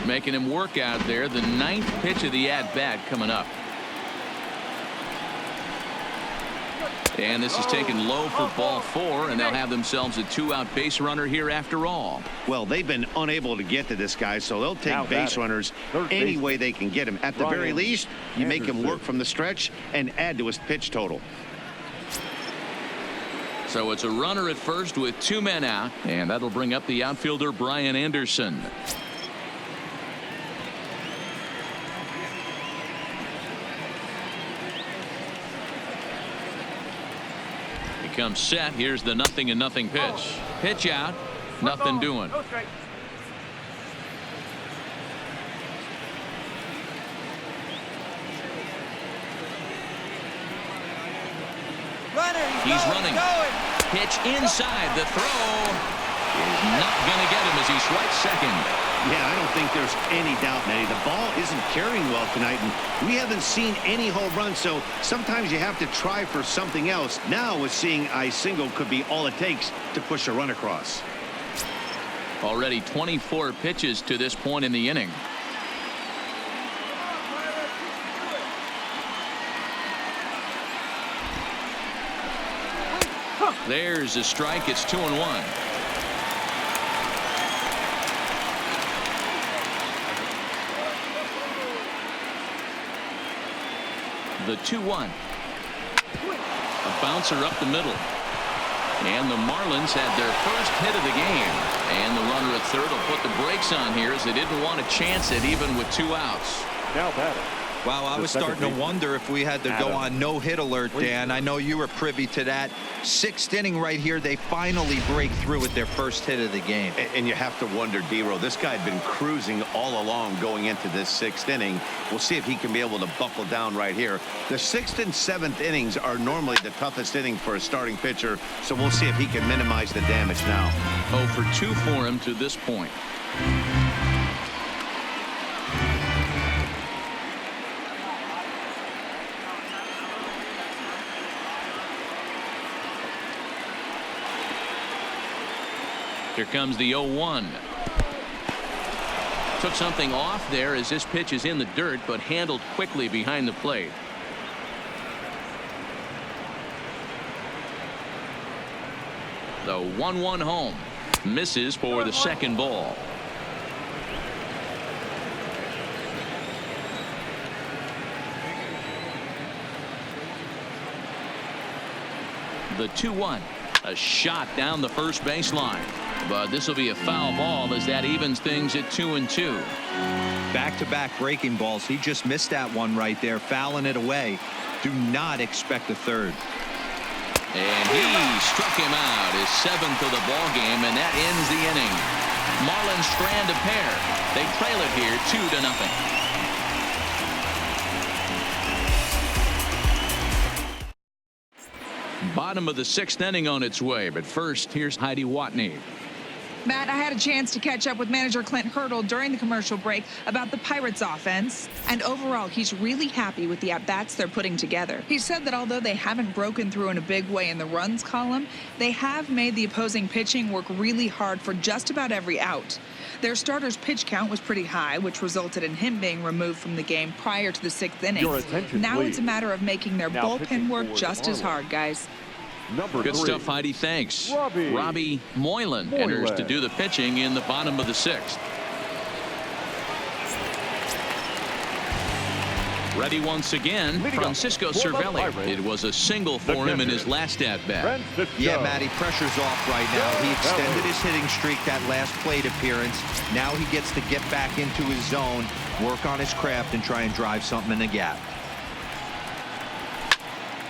Making him work out there. The 9th pitch of the at-bat coming up. And this is taken low for ball 4, and they'll have themselves a 2-out base runner here after all. Well, they've been unable to get to this guy, so they'll take base runners any way they can get him. At the very least, you make him work from the stretch and add to his pitch total. So it's a runner at first with 2 men out, and that'll bring up the outfielder Brian Anderson. Comes set. Here's the 0-0 pitch. Pitch out. Nothing doing. He's running. Pitch inside. The throw is not going to get him as he swipes second. Yeah, I don't think there's any doubt, Nettie. The ball isn't carrying well tonight, and we haven't seen any home runs, so sometimes you have to try for something else. Now, with seeing a single could be all it takes to push a run across. Already 24 pitches to this point in the inning. There's a strike. It's 2-1. The 2-1. A bouncer up the middle. And the Marlins had their first hit of the game. And the runner at third will put the brakes on here as they didn't want to chance it even with 2 outs. Now batting. Wow, I was starting to wonder if we had to go on no-hit alert, Dan. I know you were privy to that. 6th inning right here. They finally break through with their first hit of the game. And you have to wonder, D-Row, this guy had been cruising all along going into this 6th inning. We'll see if he can be able to buckle down right here. The 6th and 7th innings are normally the toughest inning for a starting pitcher, so we'll see if he can minimize the damage now. 0 for 2 for him to this point. Here comes the 0-1. Took something off there as this pitch is in the dirt, but handled quickly behind the plate. The 1-1 home. Misses for the second ball. The 2-1. A shot down the first baseline. But this will be a foul ball as that evens things at 2-2. Back-to-back breaking balls. He just missed that one right there, fouling it away. Do not expect a third. And he struck him out, his 7th of the ball game, and that ends the inning. Marlins strand a pair. They trail it here 2-0. Bottom of the 6th inning on its way, but first here's Heidi Watney. Matt, I had a chance to catch up with manager Clint Hurdle during the commercial break about the Pirates offense, and overall he's really happy with the at-bats they're putting together. He said that although they haven't broken through in a big way in the runs column, they have made the opposing pitching work really hard for just about every out. Their starter's pitch count was pretty high, which resulted in him being removed from the game prior to the 6th inning. Now it's a matter of making their bullpen work just as hard, guys. Good stuff, Heidi. Thanks. Robbie Moylan enters to do the pitching in the bottom of the 6th. Ready once again, Francisco Cervelli. It was a single for him in his last at-bat. Yeah, Matty, pressure's off right now. He extended his hitting streak that last plate appearance. Now he gets to get back into his zone, work on his craft, and try and drive something in the gap.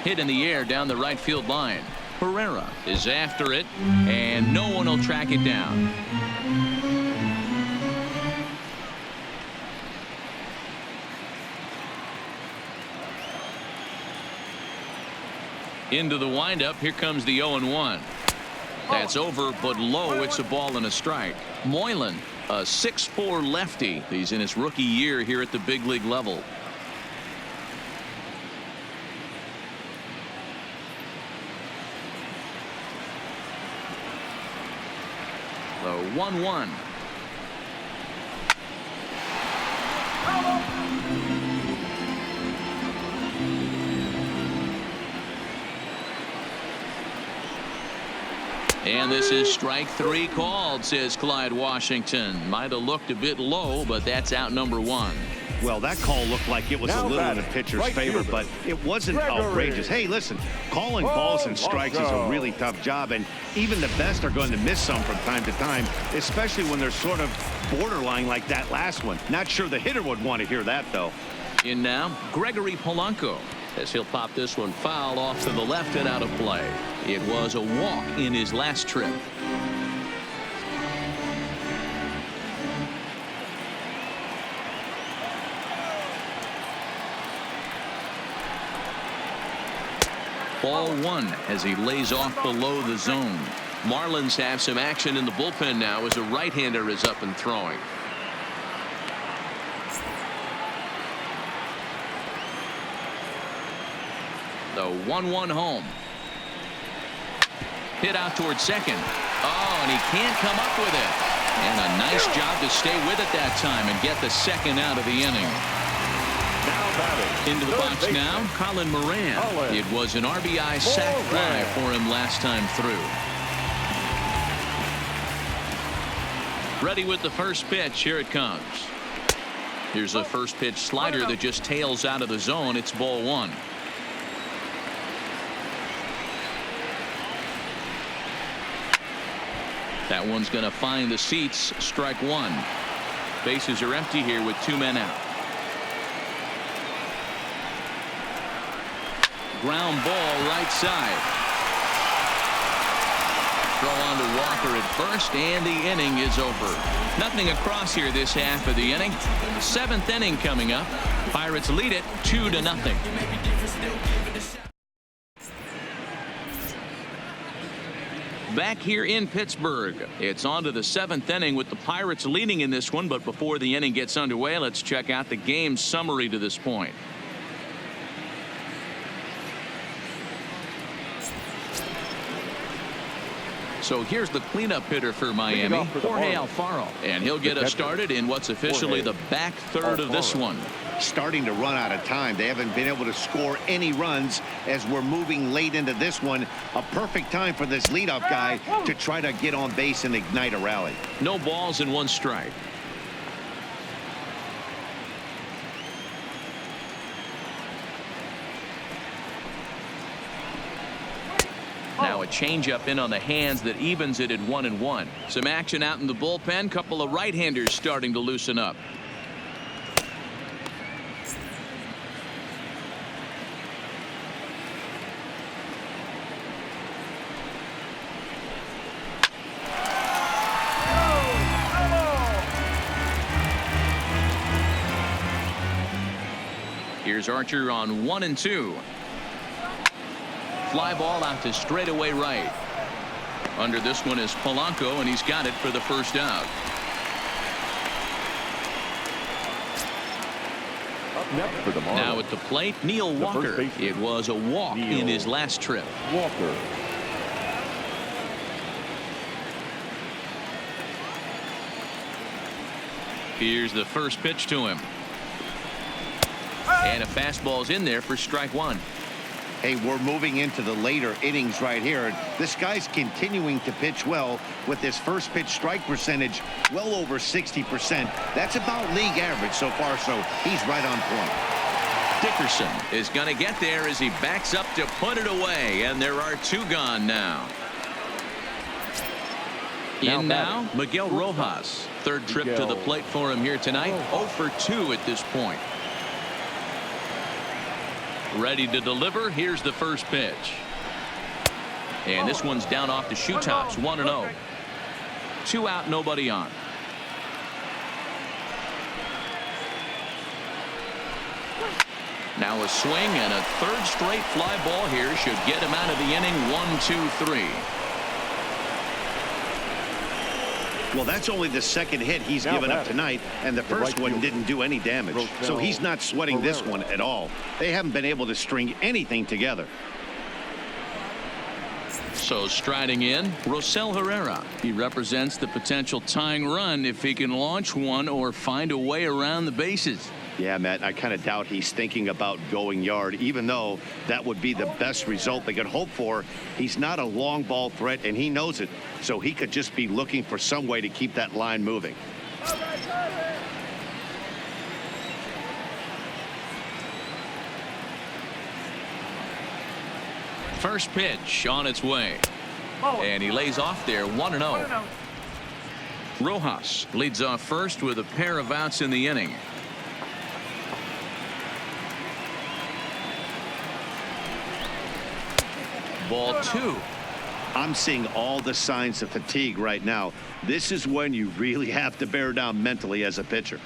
Hit in the air down the right field line. Herrera is after it, and no one will track it down. Into the windup. Here comes the 0-1. That's over, but low. It's a ball and a strike. Moylan A 6'4" lefty. He's in his rookie year here at the big league level. The 1-1. And this is strike 3 called, says Clyde Washington. Might have looked a bit low, but that's out number 1. Well, that call looked like it was a little in the pitcher's favor, but it wasn't outrageous. Hey, listen, calling balls and strikes is a really tough job, and even the best are going to miss some from time to time, especially when they're sort of borderline like that last one. Not sure the hitter would want to hear that, though. In now, Gregory Polanco, as he'll pop this one foul off to the left and out of play. It was a walk in his last trip. Ball 1 as he lays off below the zone. Marlins have some action in the bullpen now as a right-hander is up and throwing. The 1-1 home. Hit out towards second. Oh, and he can't come up with it. And a nice job to stay with it that time and get the second out of the inning. Into the box now, Colin Moran. It was an RBI sac fly for him last time through. Ready with the first pitch. Here it comes. Here's a first pitch slider that just tails out of the zone. It's ball 1. That one's going to find the seats. Strike 1. Bases are empty here with 2 men out. Ground ball right side. Throw on to Walker at first, and the inning is over. Nothing across here this half of the inning. 7th inning coming up. Pirates lead it 2-0. Back here in Pittsburgh, it's on to the 7th inning with the Pirates leading in this one. But before the inning gets underway, let's check out the game summary to this point. So here's the cleanup hitter for Miami, Jorge Alfaro, and he'll get us started in what's officially the back third of this one. Starting to run out of time. They haven't been able to score any runs as we're moving late into this one. A perfect time for this leadoff guy to try to get on base and ignite a rally. No balls and 1 strike. Now a changeup in on the hands that evens it at 1-1. Some action out in the bullpen. Couple of right-handers starting to loosen up. Here's Archer on 1-2. Fly ball out to straightaway right. Under this one is Polanco, and he's got it for the first out. Up next for the Marlins. Now at the plate, Neil Walker. It was a walk in his last trip. Walker. Here's the first pitch to him. And a fastball's in there for strike 1. Hey, we're moving into the later innings right here. This guy's continuing to pitch well with his first pitch strike percentage well over 60%. That's about league average so far, so he's right on point. Dickerson is going to get there as he backs up to put it away, and there are 2 gone now. In now, Miguel Rojas. Third trip to the plate for him here tonight. 0 for 2 at this point. Ready to deliver. Here's the first pitch. And this one's down off the shoe tops. 1-0. 2 out, nobody on. Now a swing and a third straight fly ball here should get him out of the inning. 1-2-3. Well, that's only the second hit he's given up tonight, and the first one didn't do any damage. So he's not sweating this one at all. They haven't been able to string anything together. So striding in, Rosell Herrera. He represents the potential tying run if he can launch one or find a way around the bases. Yeah, Matt, I kind of doubt he's thinking about going yard, even though that would be the best result they could hope for. He's not a long ball threat, and he knows it, so he could just be looking for some way to keep that line moving. First pitch on its way. And he lays off there 1-0. Rojas leads off first with a pair of outs in the inning. Ball 2. I'm seeing all the signs of fatigue right now. This is when you really have to bear down mentally as a pitcher.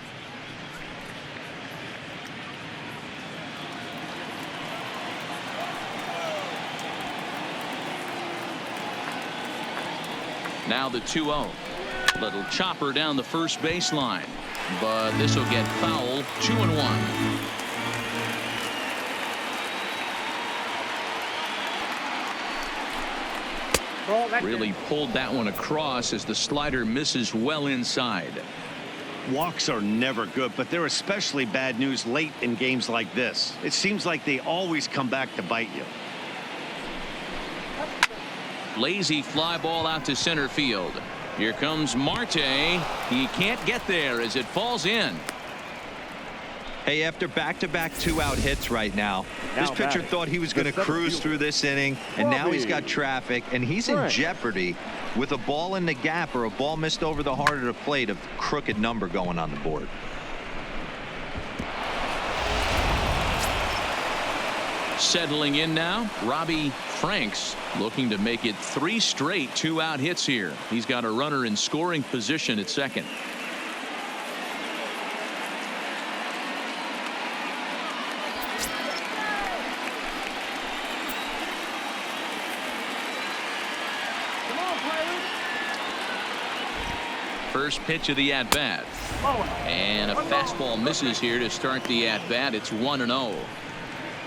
Now the 2-0. Little chopper down the first baseline, but this will get foul. 2-1. Really pulled that one across as the slider misses well inside. Walks are never good, but they're especially bad news late in games like this. It seems like they always come back to bite you. Lazy fly ball out to center field. Here comes Marte. He can't get there as it falls in. Hey, after back-to-back 2-out hits right now, this pitcher thought he was going to cruise through this inning, and now he's got traffic, and he's in jeopardy with a ball in the gap or a ball missed over the heart of the plate, a crooked number going on the board. Settling in now, Robbie Franks looking to make it 3 straight 2-out hits here. He's got a runner in scoring position at second. First pitch of the at-bat. And a fastball misses here to start the at-bat. It's 1-0.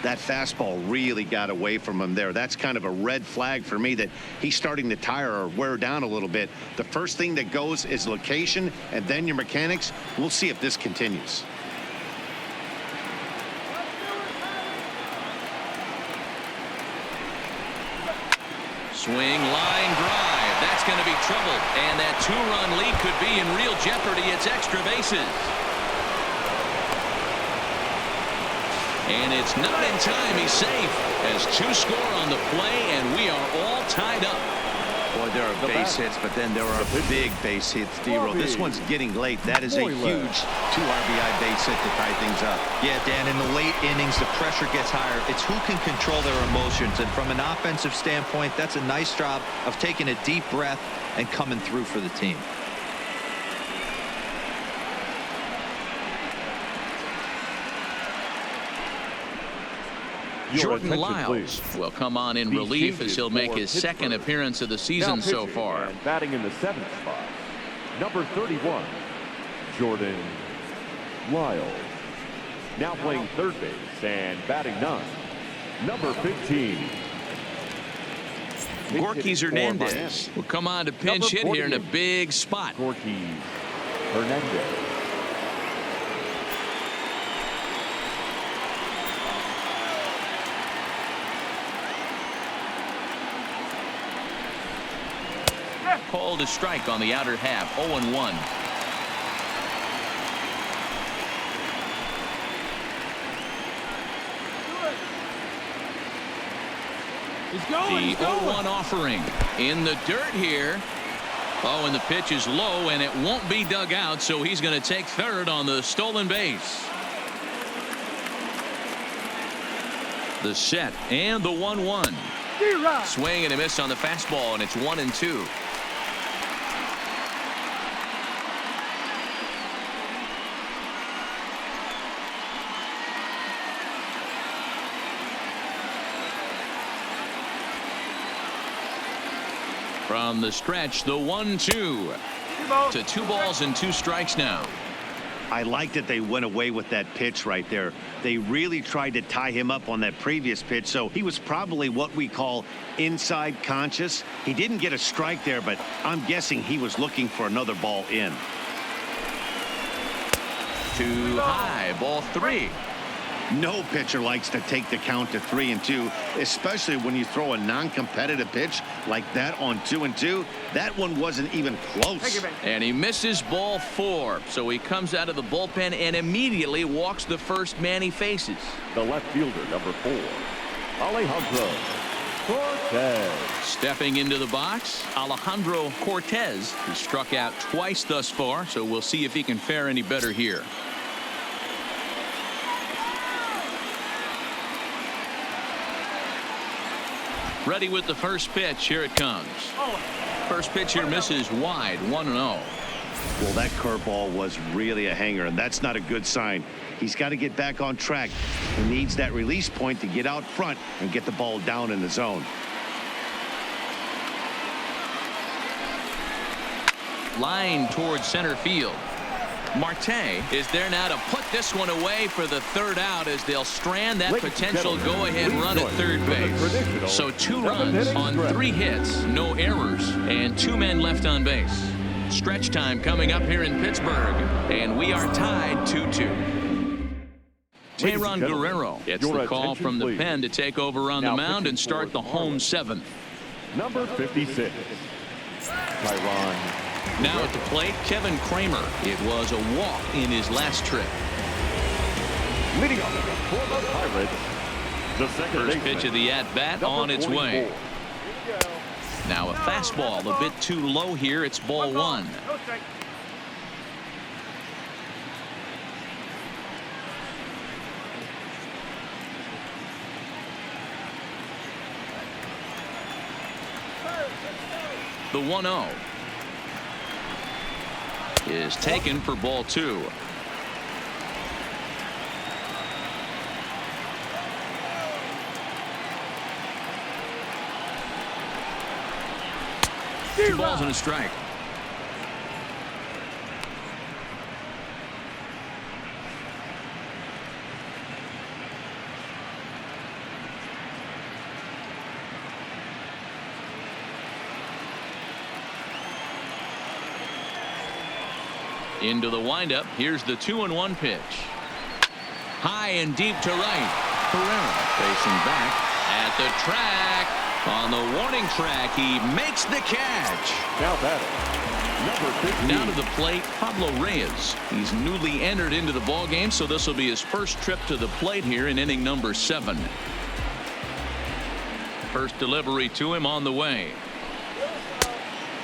That fastball really got away from him there. That's kind of a red flag for me that he's starting to tire or wear down a little bit. The first thing that goes is location and then your mechanics. We'll see if this continues. Swing, line drive. That's going to be trouble. And that 2-run lead could be in real jeopardy. It's extra bases. And it's not in time. He's safe as 2 score on the play, and we are all tied up. Boy, there are base hits, but then there are big base hits, D-Roll. This one's getting late. That is a huge 2 RBI base hit to tie things up. Yeah, Dan, in the late innings, the pressure gets higher. It's who can control their emotions, and from an offensive standpoint, that's a nice job of taking a deep breath and coming through for the team. Jordan Lyles will come on in relief as he'll make his second appearance of the season so far. And batting in the 7th spot, number 31, Jordan Lyles. Now playing third base and batting 9, number 15. Gorky Hernandez will come on to pinch hit here in a big spot. Gorky Hernandez. Called a strike on the outer half. 0-1. The 0-1 offering in the dirt here. Oh, and the pitch is low, and it won't be dug out, so he's going to take third on the stolen base. The set and the 1-1. Swing and a miss on the fastball, and it's 1-2. From the stretch, the 1-2. To 2 balls and 2 strikes now. I like that they went away with that pitch right there. They really tried to tie him up on that previous pitch, so he was probably what we call inside conscious. He didn't get a strike there, but I'm guessing he was looking for another ball in. Too high, ball 3. No pitcher likes to take the count to 3-2, especially when you throw a non-competitive pitch like that on 2-2. That one wasn't even close. And he misses ball 4. So he comes out of the bullpen and immediately walks the first man he faces. The left fielder, number 4, Alejandro Cortez. Stepping into the box, Alejandro Cortez, who struck out twice thus far, so we'll see if he can fare any better here. Ready with the first pitch. Here it comes. First pitch here misses wide, 1-0. Well, that curveball was really a hanger, and that's not a good sign. He's got to get back on track. He needs that release point to get out front and get the ball down in the zone. Line towards center field. Marte is there now to put this one away for the 3rd out as they'll strand that potential go-ahead run at third base. So 2 runs on 3 hits, no errors, and 2 men left on base. Stretch time coming up here in Pittsburgh, and we are tied 2-2. Teheran Guerrero gets the call from the pen to take over on the mound and start the home 7th. Number 56, Teheran. Now at the plate, Kevin Kramer. It was a walk in his last trip. Leading off for the Pirates, the second First pitch of the at-bat on its way. Now a fastball a bit too low here. It's ball 1. The 1-0 is taken for ball 2. Two balls and a strike. Into the windup. Here's the 2-1 pitch. High and deep to right. Pereira facing back at the track. On the warning track, he makes the catch. Now batting, number 15. Down to the plate, Pablo Reyes. He's newly entered into the ball game, so this will be his first trip to the plate here in inning number 7. First delivery to him on the way.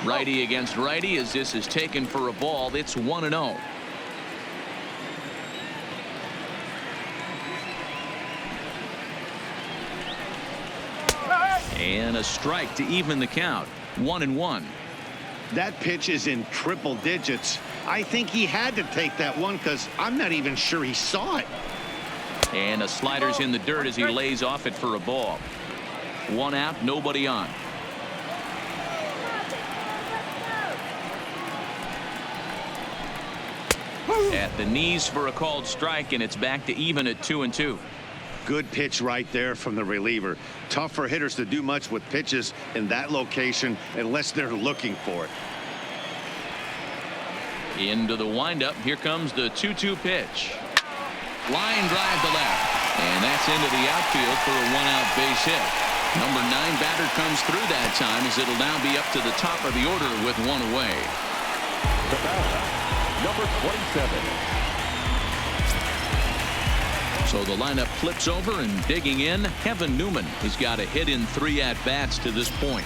Righty against righty as this is taken for a ball. It's 1-0. And a strike to even the count. 1-1. That pitch is in triple digits. I think he had to take that one because I'm not even sure he saw it. And a slider's in the dirt as he lays off it for a ball. 1 out, nobody on. At the knees for a called strike, and it's back to even at 2-2. Good pitch right there from the reliever. Tough for hitters to do much with pitches in that location unless they're looking for it. Into the windup. Here comes the 2-2 pitch. Line drive to left. And that's into the outfield for a 1-out base hit. Number 9 batter comes through that time as it'll now be up to the top of the order with 1 away. The batter, number 27. So the lineup flips over, and digging in, Kevin Newman. He's got a hit in 3 at-bats to this point.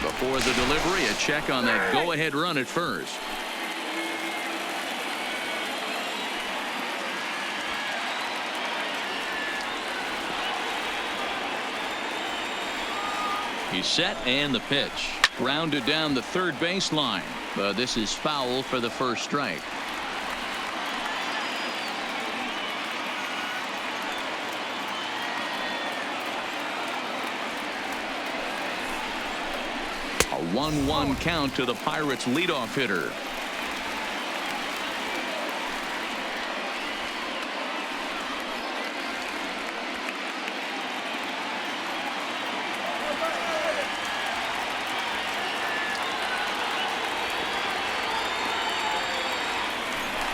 Before the delivery, a check on that go-ahead run at first. He's set, and the pitch. Grounded down the third baseline. But this is foul for the first strike. 1-1 count to the Pirates leadoff hitter.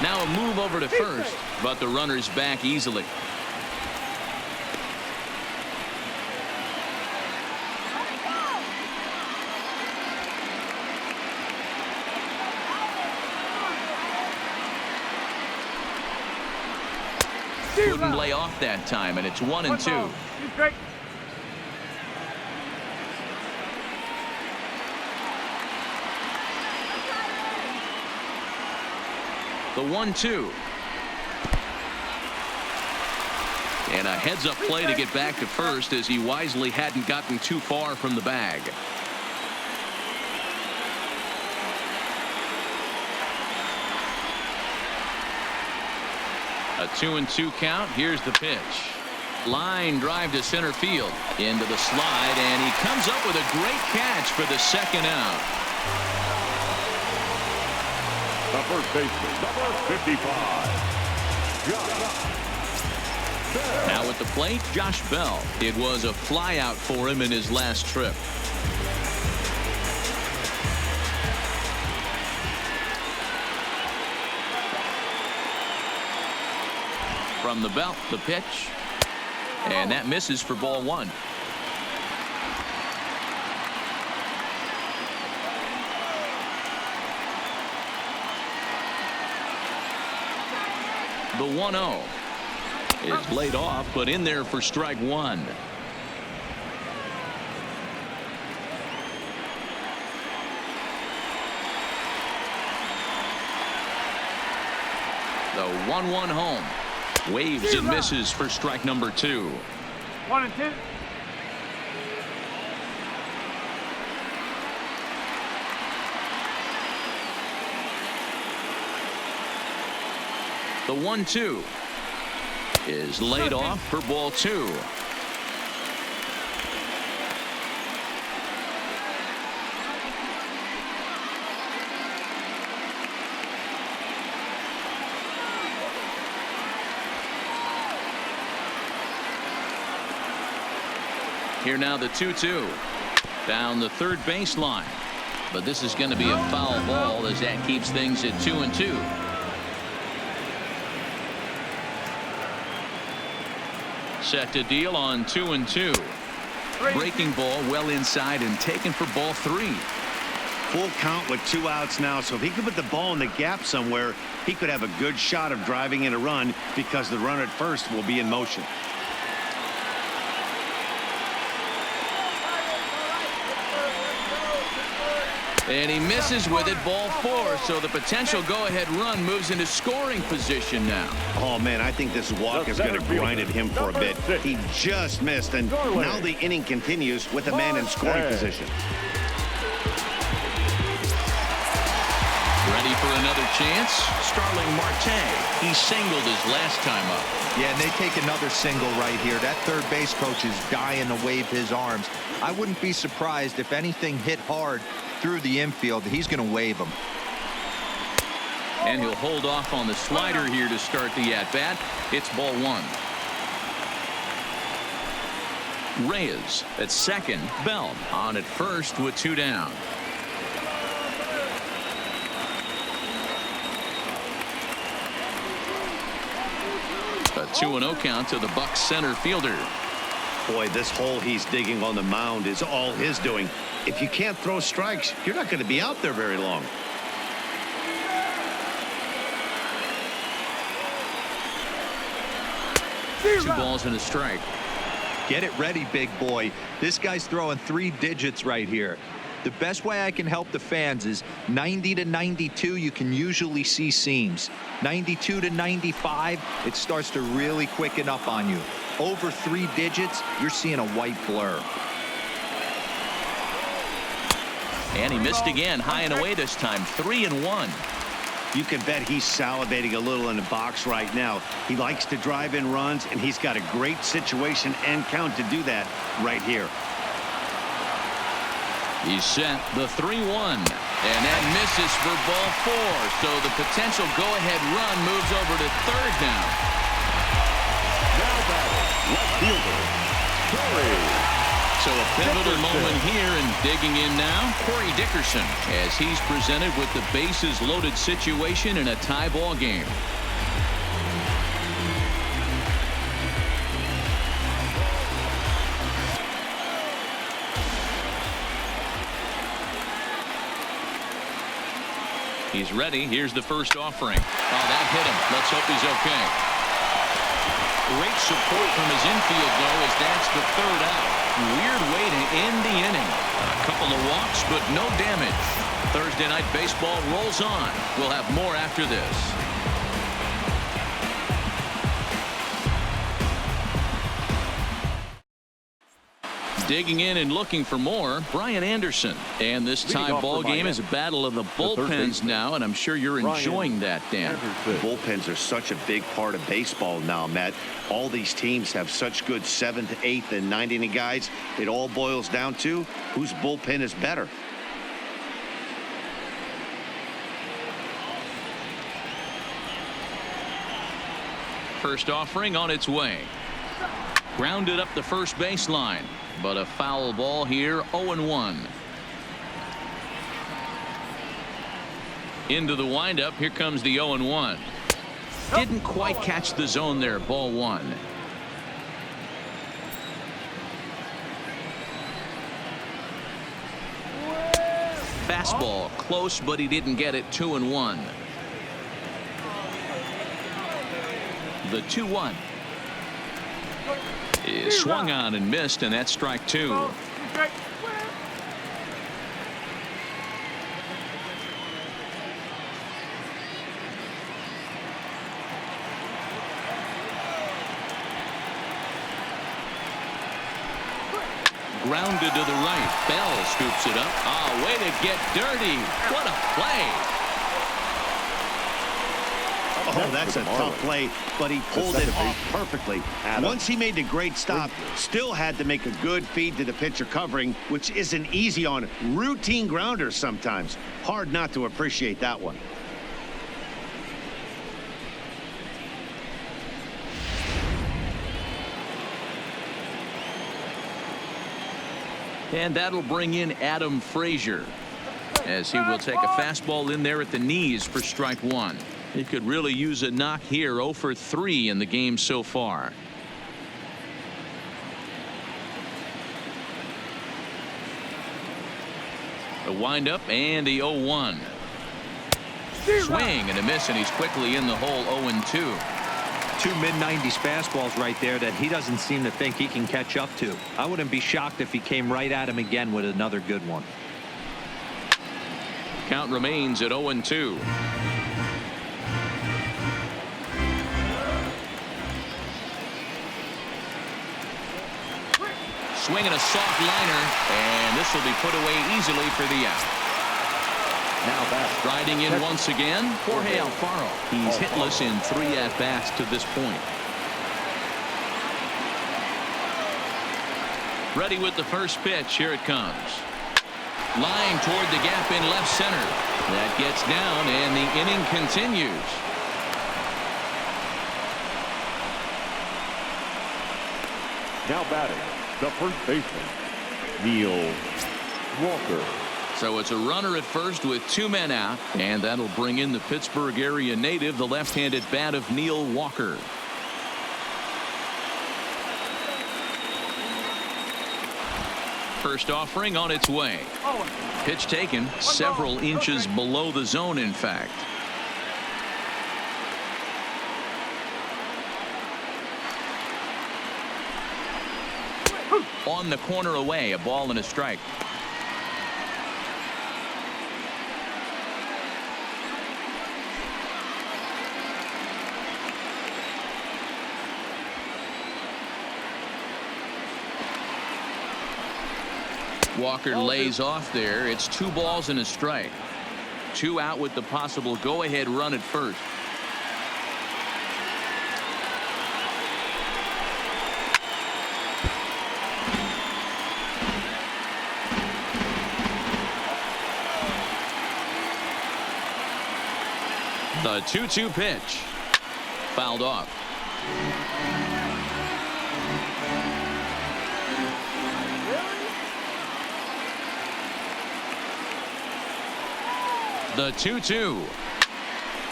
Now a move over to first, but the runner's back easily. Couldn't lay off that time, and it's 1-2. The 1-2. And a heads-up play to get back to first as he wisely hadn't gotten too far from the bag. A 2-2 count. Here's the pitch. Line drive to center field. Into the slide, and he comes up with a great catch for the second out. The first baseman, number 55. Now at the plate, Josh Bell. It was a flyout for him in his last trip. From the belt, the pitch. And that misses for ball one. The 1-0 is laid off, but in there for strike one. The 1-1 home. Waves and misses for strike number 2. 1-2. The 1-2 is laid off for ball 2. Here now the 2-2 down the third baseline, but this is going to be a foul ball as that keeps things at 2-2. Set to deal on 2-2. Breaking ball well inside and taken for ball 3. Full count with 2 outs now, so if he could put the ball in the gap somewhere, he could have a good shot of driving in a run because the runner at first will be in motion. And he misses with it, ball 4, so the potential go-ahead run moves into scoring position now. Oh, man, I think this walk is going to grind at him for a bit. He just missed, and now the inning continues with a man in scoring position. Ready for another chance? Starling Marte. He singled his last time up. Yeah, and they take another single right here. That third base coach is dying to wave his arms. I wouldn't be surprised if anything hit hard through the infield. He's going to wave him. And he'll hold off on the slider here to start the at-bat. It's ball 1. Reyes at second. Bell on at first with 2 down. A 2-0 count to the Bucs center fielder. Boy, this hole he's digging on the mound is all his doing. If you can't throw strikes, you're not going to be out there very long. Two balls and a strike. Get it ready, big boy. This guy's throwing 3 digits right here. The best way I can help the fans is 90 to 92, you can usually see seams. 92 to 95, it starts to really quicken up on you. Over 3 digits, you're seeing a white blur. And he missed again, high and away this time, 3-1. You can bet he's salivating a little in the box right now. He likes to drive in runs, and he's got a great situation and count to do that right here. He's set the 3-1. And that misses for ball 4. So the potential go-ahead run moves over to third now. Now batting, left fielder, Corey. So a pivotal moment here, and digging in now, Corey Dickerson, as he's presented with the bases loaded situation in a tie ball game. He's ready. Here's the first offering. Oh, that hit him. Let's hope he's okay. Great support from his infield, though, as that's the third out. Weird way to end the inning. A couple of walks, but no damage. Thursday Night Baseball rolls on. We'll have more after this. Digging in and looking for more, Brian Anderson. And this tie ball game is a battle of the bullpens now, and I'm sure you're enjoying that, Dan. Bullpens are such a big part of baseball now, Matt. All these teams have such good 7th, 8th, and 9th inning guys. It all boils down to whose bullpen is better. First offering on its way. Grounded up the first baseline, but a foul ball here. 0-1. Into the windup. Here comes the 0-1. Didn't quite catch the zone there. Ball 1. Fastball close, but he didn't get it. 2-1. The 2-1 is swung on and missed, and that's strike 2. Grounded to the right. Bell scoops it up. Oh, way to get dirty. What a play. Oh, that's a tough play, but he pulled it off perfectly. Once he made the great stop, still had to make a good feed to the pitcher covering, which isn't easy on routine grounders sometimes. Hard not to appreciate that one. And that'll bring in Adam Frazier, as he will take a fastball in there at the knees for strike 1. He could really use a knock here. 0 for 3 in the game so far. A windup and the 0-1. Swing and a miss, and he's quickly in the hole. 0-2. 2 mid-90s fastballs right there that he doesn't seem to think he can catch up to. I wouldn't be shocked if he came right at him again with another good one. Count remains at 0-2. Swinging a soft liner, and this will be put away easily for the out. Now back. Striding in once again, Jorge Alfaro. He's hitless in 3 at-bats to this point. Ready with the first pitch. Here it comes. Line toward the gap in left center. That gets down, and the inning continues. Now batting, the first baseman, Neil Walker. So it's a runner at first with 2 men out, and that'll bring in the Pittsburgh area native, the left-handed bat of Neil Walker. First offering on its way. Pitch taken several inches below the zone, in fact. On the corner away, a ball and a strike. Walker lays off there. It's 2 balls and a strike. 2 out with the possible go-ahead run at first. The 2-2 pitch. Fouled off. The 2-2.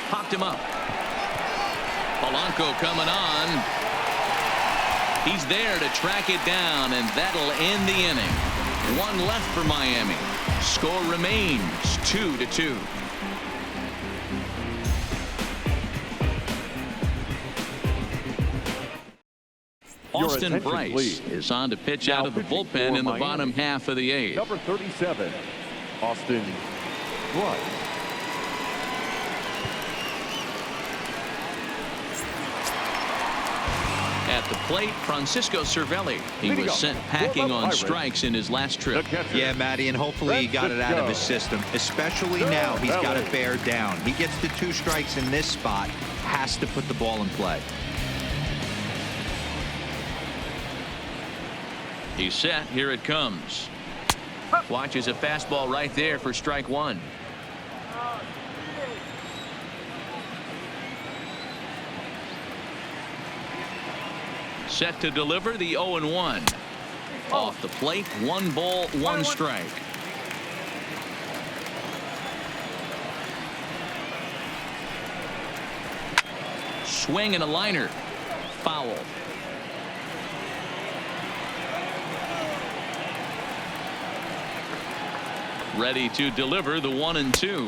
Popped him up. Polanco coming on. He's there to track it down, and that'll end the inning. One left for Miami. Score remains 2-2. Austin Bryce please. is on to pitch Now out of the pitching bullpen for in the Miami. bottom half of the eighth. Number 37, Austin Bryce. At the plate, Francisco Cervelli. He Leading was up, sent packing on Pirates. strikes in his last trip. The catcher, Yeah, Matty, and hopefully he got it out of his system. Especially now, he's got to bear down. He gets the 2 strikes in this spot, has to put the ball in play. He's set. Here it comes. Watches a fastball right there for strike one. Set to deliver the 0-1. Off the plate, 1 ball, 1 strike. Swing and a liner. Foul. Ready to deliver the 1-2.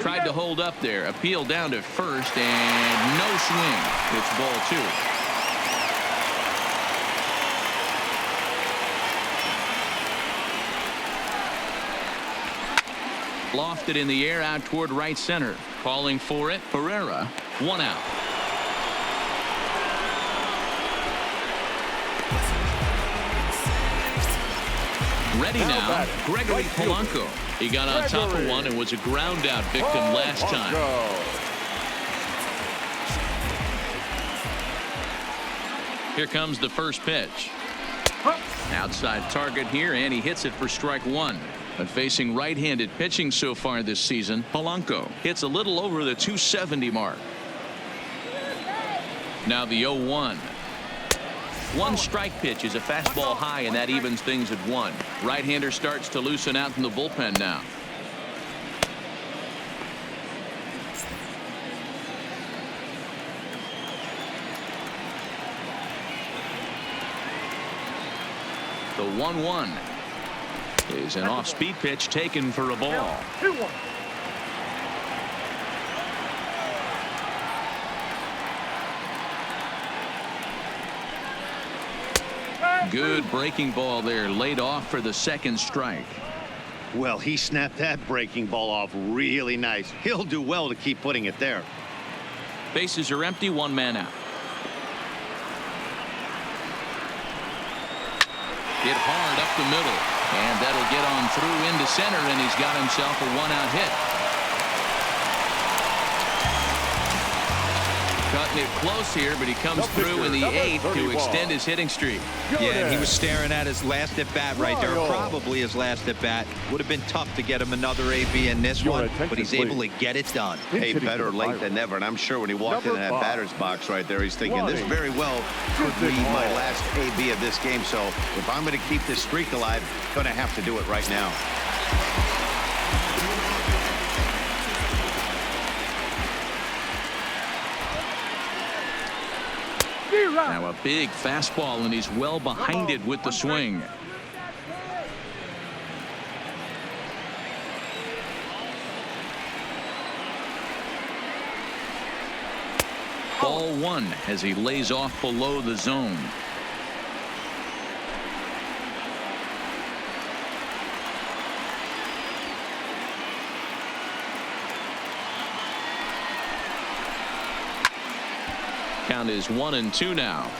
Tried to hold up there. Appeal down to first and no swing. It's ball 2. Lofted in the air out toward right center. Calling for it. Pereira. 1 out. Ready now, Gregory Polanco. He got on top of one and was a ground out victim last time. Here comes the first pitch. Outside target here, and he hits it for strike 1. But facing right-handed pitching so far this season, Polanco hits a little over the 270 mark. Now the 0-1. 1 strike pitch is a fastball high, and that evens things at 1. Right-hander starts to loosen out in the bullpen now. The 1-1 is an off-speed pitch taken for a ball. 2-1. Good breaking ball there, laid off for the 2nd strike. Well, he snapped that breaking ball off really nice. He'll do well to keep putting it there. Bases are empty, 1 man out. Hit hard up the middle, and that'll get on through into center, and he's got himself a 1-out hit. Cutting it close here, but he comes through in the 8th to extend his hitting streak. Yeah, and he was staring at his last at bat right there. Probably his last at bat. Would have been tough to get him another AB in this one, but he's able to get it done. Hey, better late than never. And I'm sure when he walked into that batter's box right there, he's thinking this very well could be my last AB of this game. So if I'm going to keep this streak alive, going to have to do it right now. Now a big fastball, and he's well behind it with the swing. Ball 1 as he lays off below the zone. Count is 1-2 now.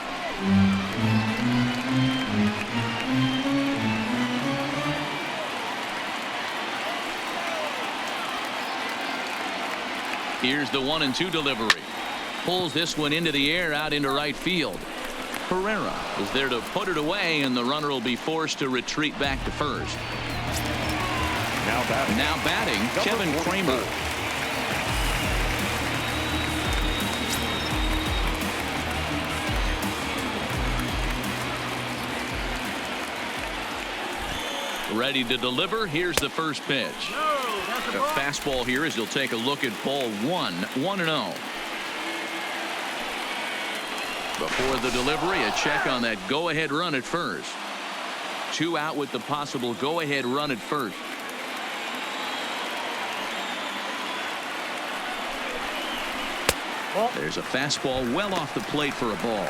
Here's the 1-2 delivery. Pulls this one into the air out into right field. Pereira is there to put it away, and the runner will be forced to retreat back to first. Now batting Kevin Kramer. Ready to deliver. Here's the first pitch. A fastball here as he'll take a look at ball 1-0. Before the delivery, a check on that go-ahead run at first. 2 out with the possible go-ahead run at first. There's a fastball well off the plate for a ball.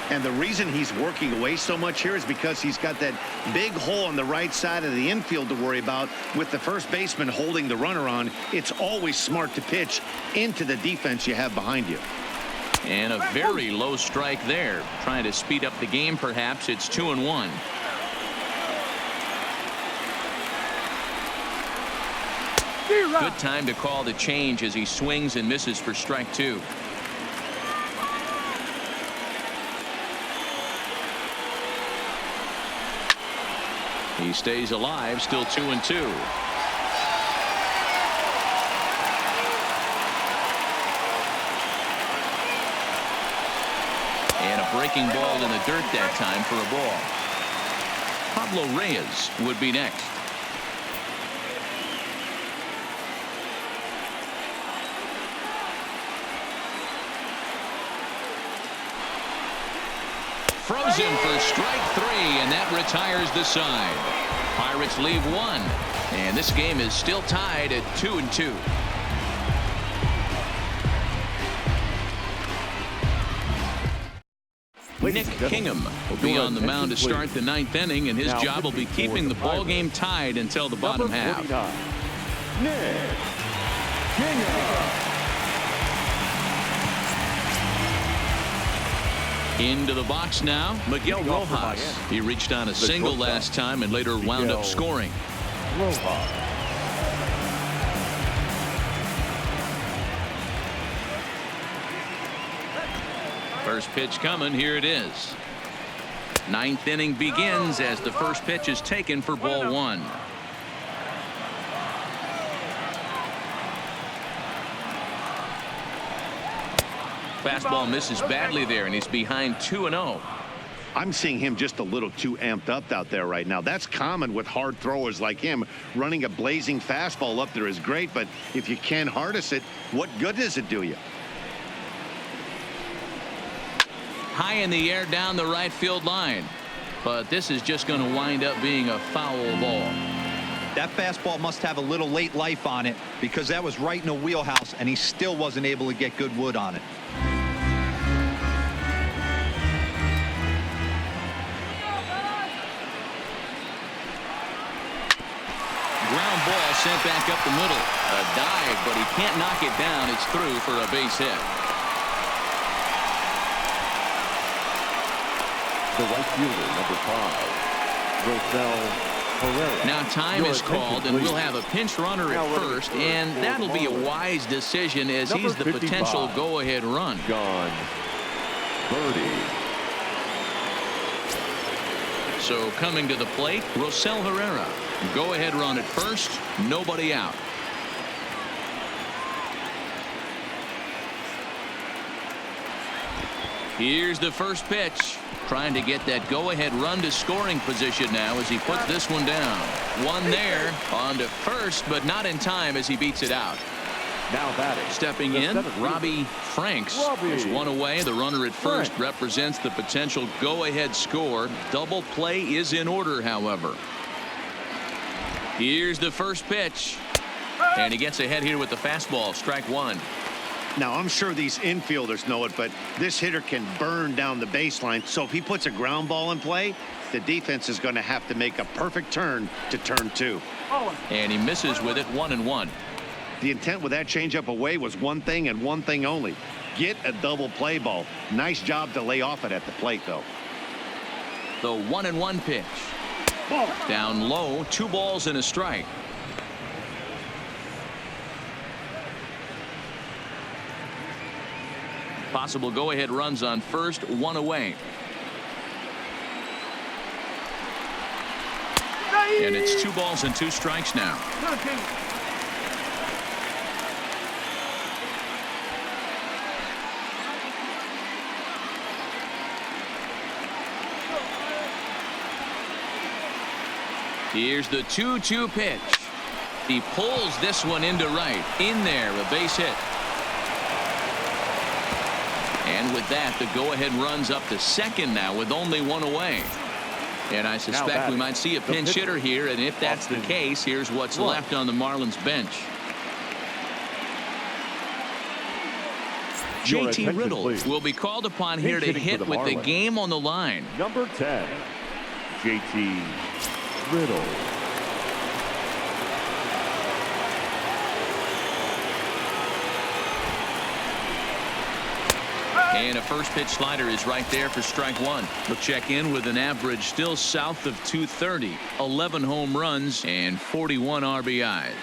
And the reason he's working away so much here is because he's got that big hole on the right side of the infield to worry about. With the first baseman holding the runner on, it's always smart to pitch into the defense you have behind you. And a very low strike there. Trying to speed up the game, perhaps. It's 2-1. Good time to call the change as he swings and misses for strike 2. He stays alive, still 2-2. And a breaking ball in the dirt that time for a ball. Pablo Reyes would be next. Frozen for strike 3, and that retires the side. Pirates leave 1, and this game is still tied at 2-2. Nick Kingham will be on the mound to start the 9th inning, and his job will be keeping the ball game tied until the bottom half. Nick Kingham. Into the box now, Miguel Rojas. He reached on a single last time and later wound up scoring. First pitch coming. Here it is. 9th inning begins as the first pitch is taken for ball 1. Fastball misses badly there, and he's behind 2-0. I'm seeing him just a little too amped up out there right now. That's common with hard throwers like him. Running a blazing fastball up there is great, but if you can't harness it, what good does it do you? High in the air down the right field line, but this is just going to wind up being a foul ball. That fastball must have a little late life on it, because that was right in the wheelhouse, and he still wasn't able to get good wood on it. Ground ball sent back up the middle. A dive, but he can't knock it down. It's through for a base hit. The right fielder, number 5, Rosell Herrera. Now time is called, and we'll have a pinch runner at first, and that'll be a wise decision as he's the potential go-ahead run. John Birdie. So coming to the plate, Rosell Herrera. Go-ahead run at first, nobody out. Here's the first pitch. Trying to get that go-ahead run to scoring position now as he puts this one down. One there, on to first, but not in time as he beats it out. Now batting. Stepping in, Robbie Franks. There's one away. The runner at first represents the potential go-ahead score. Double play is in order, however. Here's the first pitch. And he gets ahead here with the fastball. Strike 1. Now, I'm sure these infielders know it, but this hitter can burn down the baseline. So if he puts a ground ball in play, the defense is going to have to make a perfect turn to turn 2. And he misses with it, 1-1. The intent with that changeup away was one thing and one thing only. Get a double play ball. Nice job to lay off it at the plate, though. The 1-1 pitch. Down low, 2 balls and a strike. Possible go-ahead runs on first, 1 away. And it's 2 balls and 2 strikes now. Here's the 2-2 pitch. He pulls this one into right. In there, a base hit. And with that, the go-ahead runs up to second now with only one away. And I suspect we might see a pinch hitter here, and if that's the case, here's what's left on the Marlins bench. JT Riddle will be called upon here to hit with the game on the line. Number 10, JT Riddle. And a first pitch slider is right there for strike one. He'll check in with an average still south of 230, 11 home runs and 41 RBIs.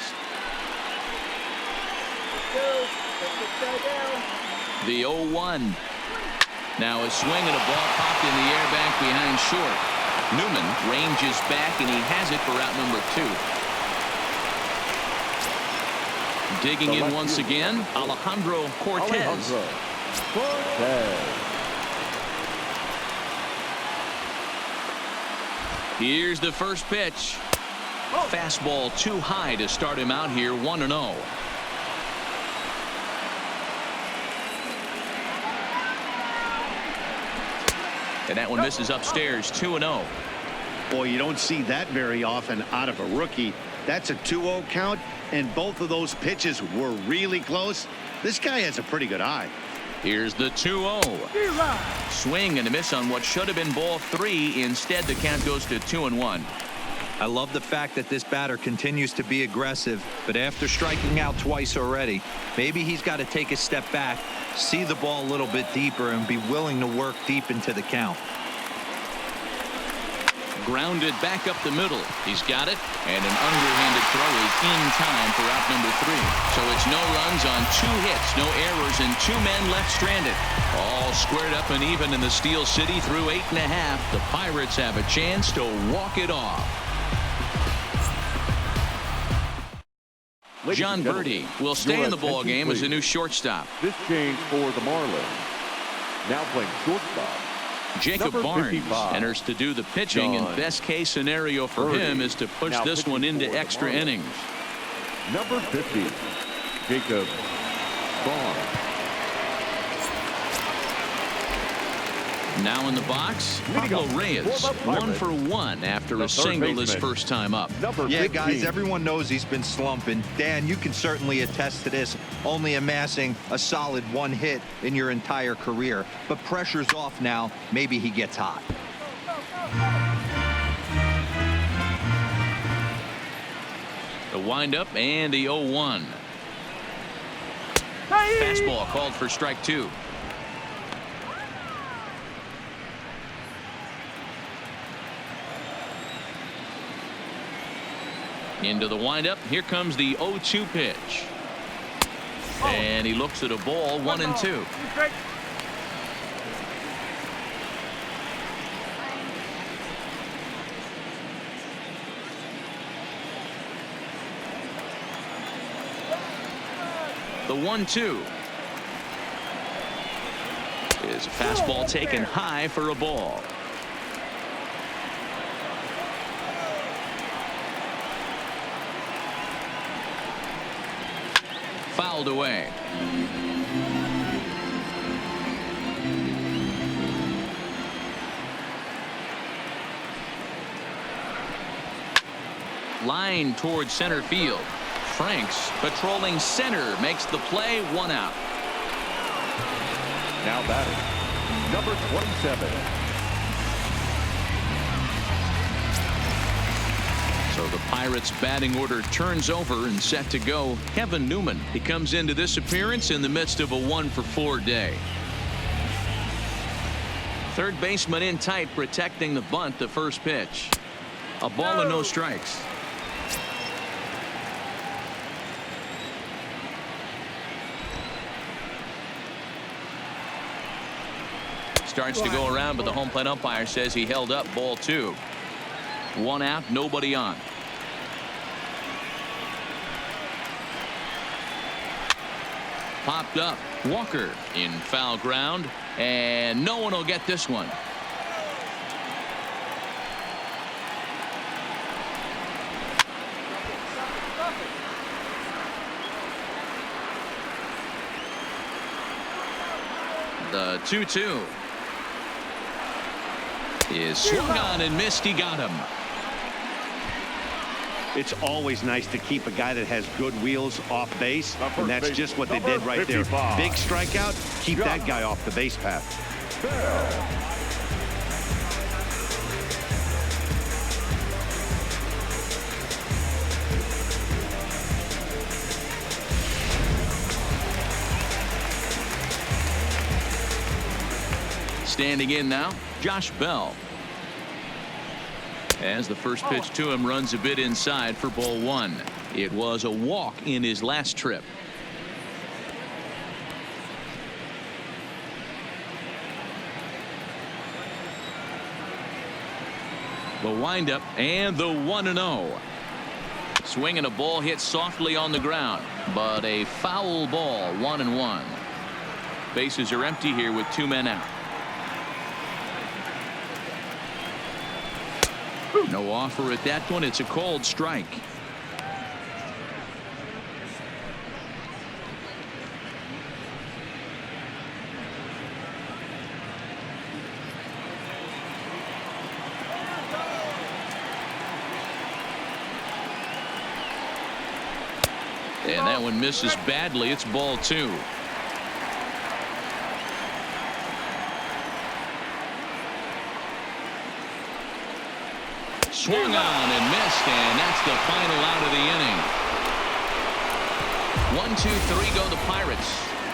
The 0-1. Now a swing and a ball popped in the air back behind short. Newman ranges back and he has it for out number 2. Digging in once again, Alejandro Cortez. Here's the first pitch. Fastball too high to start him out here 1-0. And that one misses upstairs 2-0. Boy, you don't see that very often out of a rookie. That's a 2-0 count, and both of those pitches were really close. This guy has a pretty good eye. Here's the 2-0. Swing and a miss on what should have been ball 3. Instead, the count goes to 2-1. I love the fact that this batter continues to be aggressive, but after striking out twice already, maybe he's got to take a step back, see the ball a little bit deeper, and be willing to work deep into the count. Grounded back up the middle. He's got it, and an underhanded throw is in time for out number 3. So it's no runs on 2 hits, no errors, and 2 men left stranded. All squared up and even in the Steel City through 8.5. The Pirates have a chance to walk it off. John Birdie will stay in the ball game as a new shortstop. This change for the Marlins. Now playing shortstop, Jacob Barnes enters to do the pitching, and best case scenario for him is to push this one into extra innings. Number 50, Jacob Barnes. Now in the box, Pablo Reyes, 1 for 1 after a single his first time up. Yeah, guys, everyone knows he's been slumping. Dan, you can certainly attest to this, only amassing a solid 1 hit in your entire career. But pressure's off now. Maybe he gets hot. The windup and the 0-1. Fastball called for strike 2. Into the windup. Here comes the 0-2 pitch. And he looks at a ball, 1-2. The 1-2 is a fastball taken high for a ball. Fouled away. Line towards center field. Franks patrolling center makes the play, 1 out. Now batting, number 27. So the Pirates batting order turns over and set to go. Kevin Newman, he comes into this appearance in the midst of a 1 for 4 day. Third baseman in tight, protecting the bunt. The first pitch, a ball and no strikes. Starts to go around, but the home plate umpire says he held up, ball 2. 1 out, nobody on. Popped up. Walker in foul ground, and no one will get this one. The 2-2 is swung on and missed. He got him. It's always nice to keep a guy that has good wheels off base, and that's just what they did right there. Big strikeout, keep that guy off the base path. Standing in now, Josh Bell. As the first pitch to him runs a bit inside for ball one. It was a walk in his last trip. The windup and the 1-0. Swinging a ball hit softly on the ground, but a foul ball. 1-1. Bases are empty here with 2 men out. No offer at that one. It's a called strike. And that one misses badly. It's ball 2. Swung on and missed, and that's the final out of the inning. 1-2-3 go the Pirates.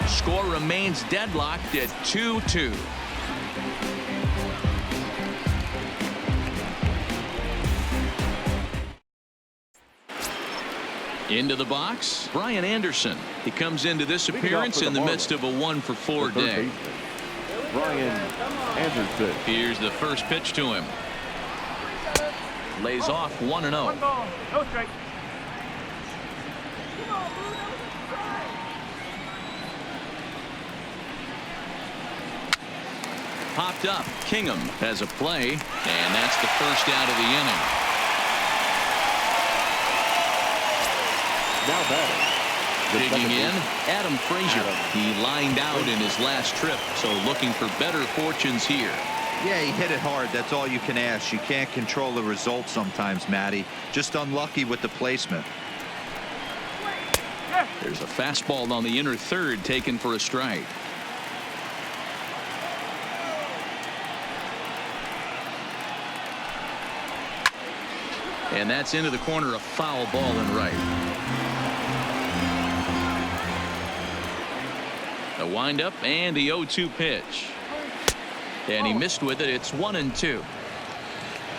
Score remains deadlocked at 2-2. Into the box, Brian Anderson. He comes into this appearance in the midst of a 1-for-4 day. Brian Anderson. Here's the first pitch to him. Lays off 1-0. One ball, no strike. Popped up. Kingham has a play, and that's the first out of the inning. Now batting. Digging in, Adam Frazier. He lined out in his last trip, so looking for better fortunes here. Yeah, he hit it hard. That's all you can ask. You can't control the result sometimes, Matty. Just unlucky with the placement. There's a fastball on the inner third taken for a strike. And that's into the corner, a foul ball and right. The windup and the 0-2 pitch. And he missed with it. It's 1-2.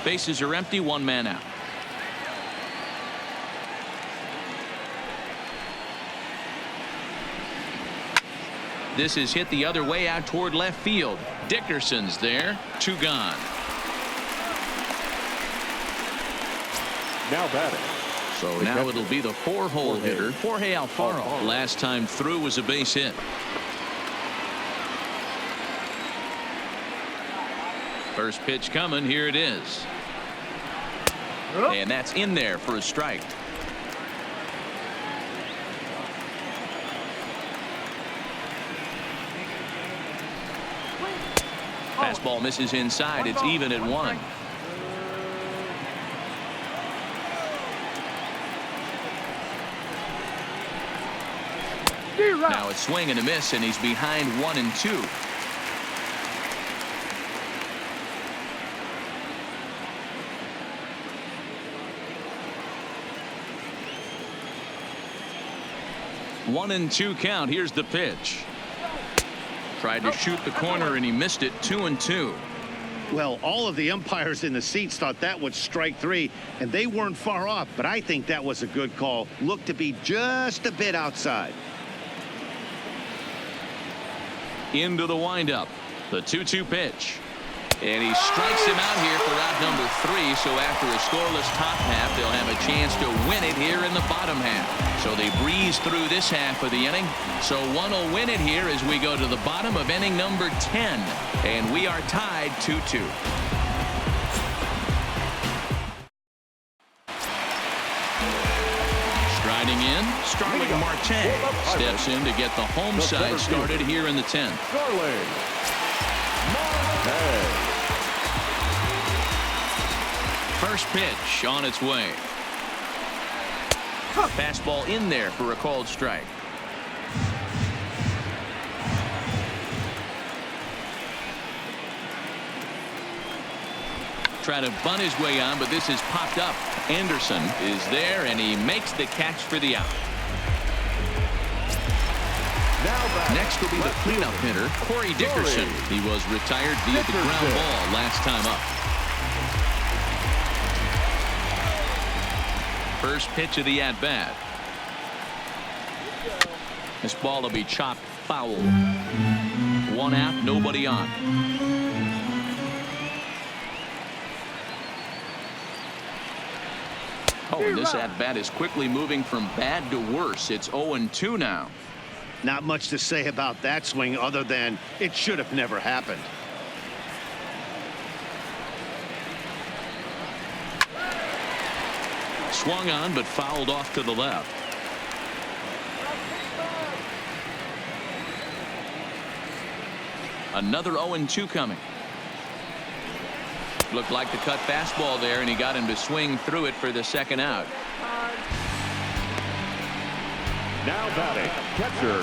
Bases are empty. 1 man out. This is hit the other way out toward left field. Dickerson's there. 2 gone. Now batting. So now it'll be the 4-hole hitter, Jorge Alfaro. Last time through was a base hit. First pitch coming. Here it is. And that's in there for a strike. Fastball misses inside. It's even at 1. Now it's swing and a miss, and he's behind 1-2. One and 2 count. Here's the pitch. Tried to shoot the corner and he missed it. 2-2. Well, all of the umpires in the seats thought that was strike 3, and they weren't far off, but I think that was a good call. Looked to be just a bit outside. Into the windup. The 2-2 pitch. And he strikes him out here for out number 3. So after a scoreless top half, they'll have a chance to win it here in the bottom half. So they breeze through this half of the inning. So one will win it here as we go to the bottom of inning number 10. And we are tied 2-2. Striding in, Starling Marte steps in to get the home side started here in the 10th. Starling Marte. First pitch on its way. Fastball in there for a called strike. Try to bunt his way on, but this is popped up. Anderson is there, and he makes the catch for the out. Next will be the cleanup hitter, Corey Dickerson. He was retired via the ground ball last time up. First pitch of the at-bat. This ball will be chopped foul. 1 out, nobody on. Oh, and this at-bat is quickly moving from bad to worse. It's 0-2 now. Not much to say about that swing other than it should have never happened. Swung on, but fouled off to the left. Another 0-2 coming. Looked like the cut fastball there, and he got him to swing through it for the second out. Now batting, catcher,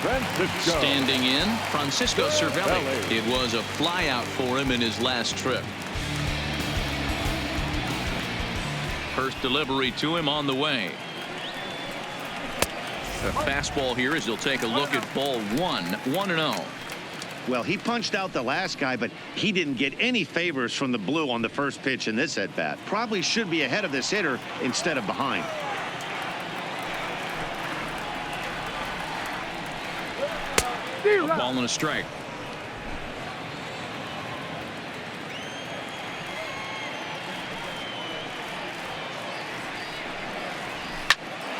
Francisco. Standing in, Francisco Cervelli. It was a fly out for him in his last trip. First delivery to him on the way. A fastball here as he'll take a look at ball 1, 1-0. Well, he punched out the last guy, but he didn't get any favors from the blue on the first pitch in this at-bat. Probably should be ahead of this hitter instead of behind. A ball and a strike.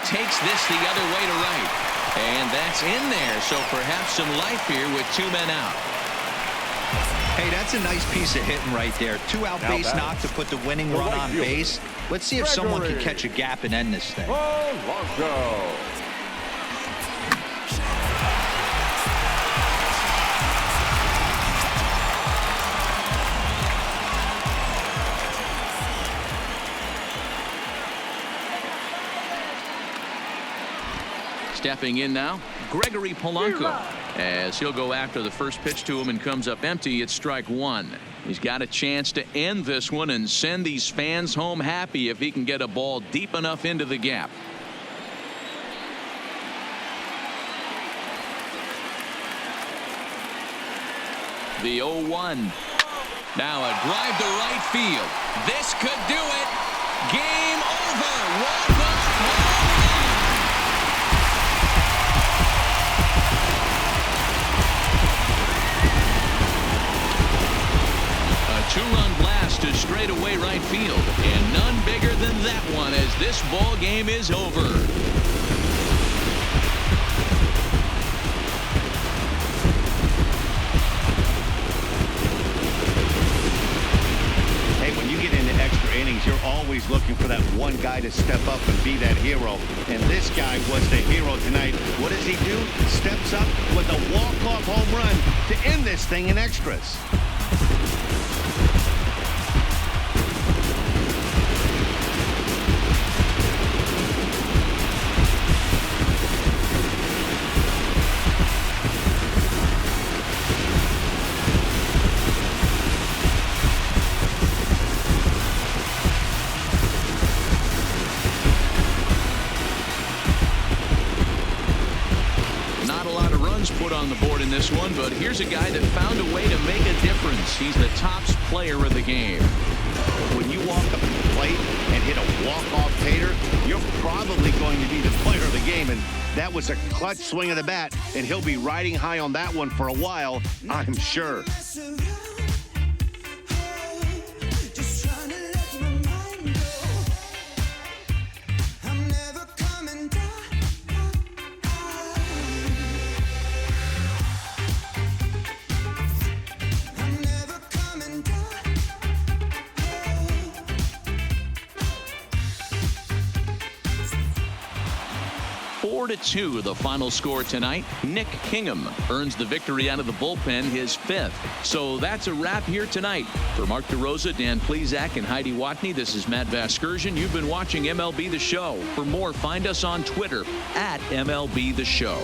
Takes this the other way to right. And that's in there, so perhaps some life here with 2 men out. Hey, that's a nice piece of hitting right there. 2-out base knock to put the winning run on base. Let's see if someone can catch a gap and end this thing. Stepping in now, Gregory Polanco, as he'll go after the first pitch to him and comes up empty. It's strike 1. He's got a chance to end this one and send these fans home happy if he can get a ball deep enough into the gap. The 0-1. Now a drive to right field. This could do it. Game over. Walk-off home run. A 2-run blast to straightaway right field, and none bigger than that one as this ball game is over. You're always looking for that one guy to step up and be that hero. And this guy was the hero tonight. What does he do? Steps up with a walk-off home run to end this thing in extras. Put on the board in this one, but here's a guy that found a way to make a difference. He's the tops player of the game. When you walk up to the plate and hit a walk-off tater, you're probably going to be the player of the game, and that was a clutch swing of the bat, and he'll be riding high on that one for a while, I'm sure. 4-2 the final score tonight. Nick Kingham earns the victory out of the bullpen, his 5th. So that's a wrap here tonight. For Mark DeRosa, Dan Plesac, and Heidi Watney, this is Matt Vasgersian. You've been watching MLB The Show. For more, find us on Twitter @MLB The Show.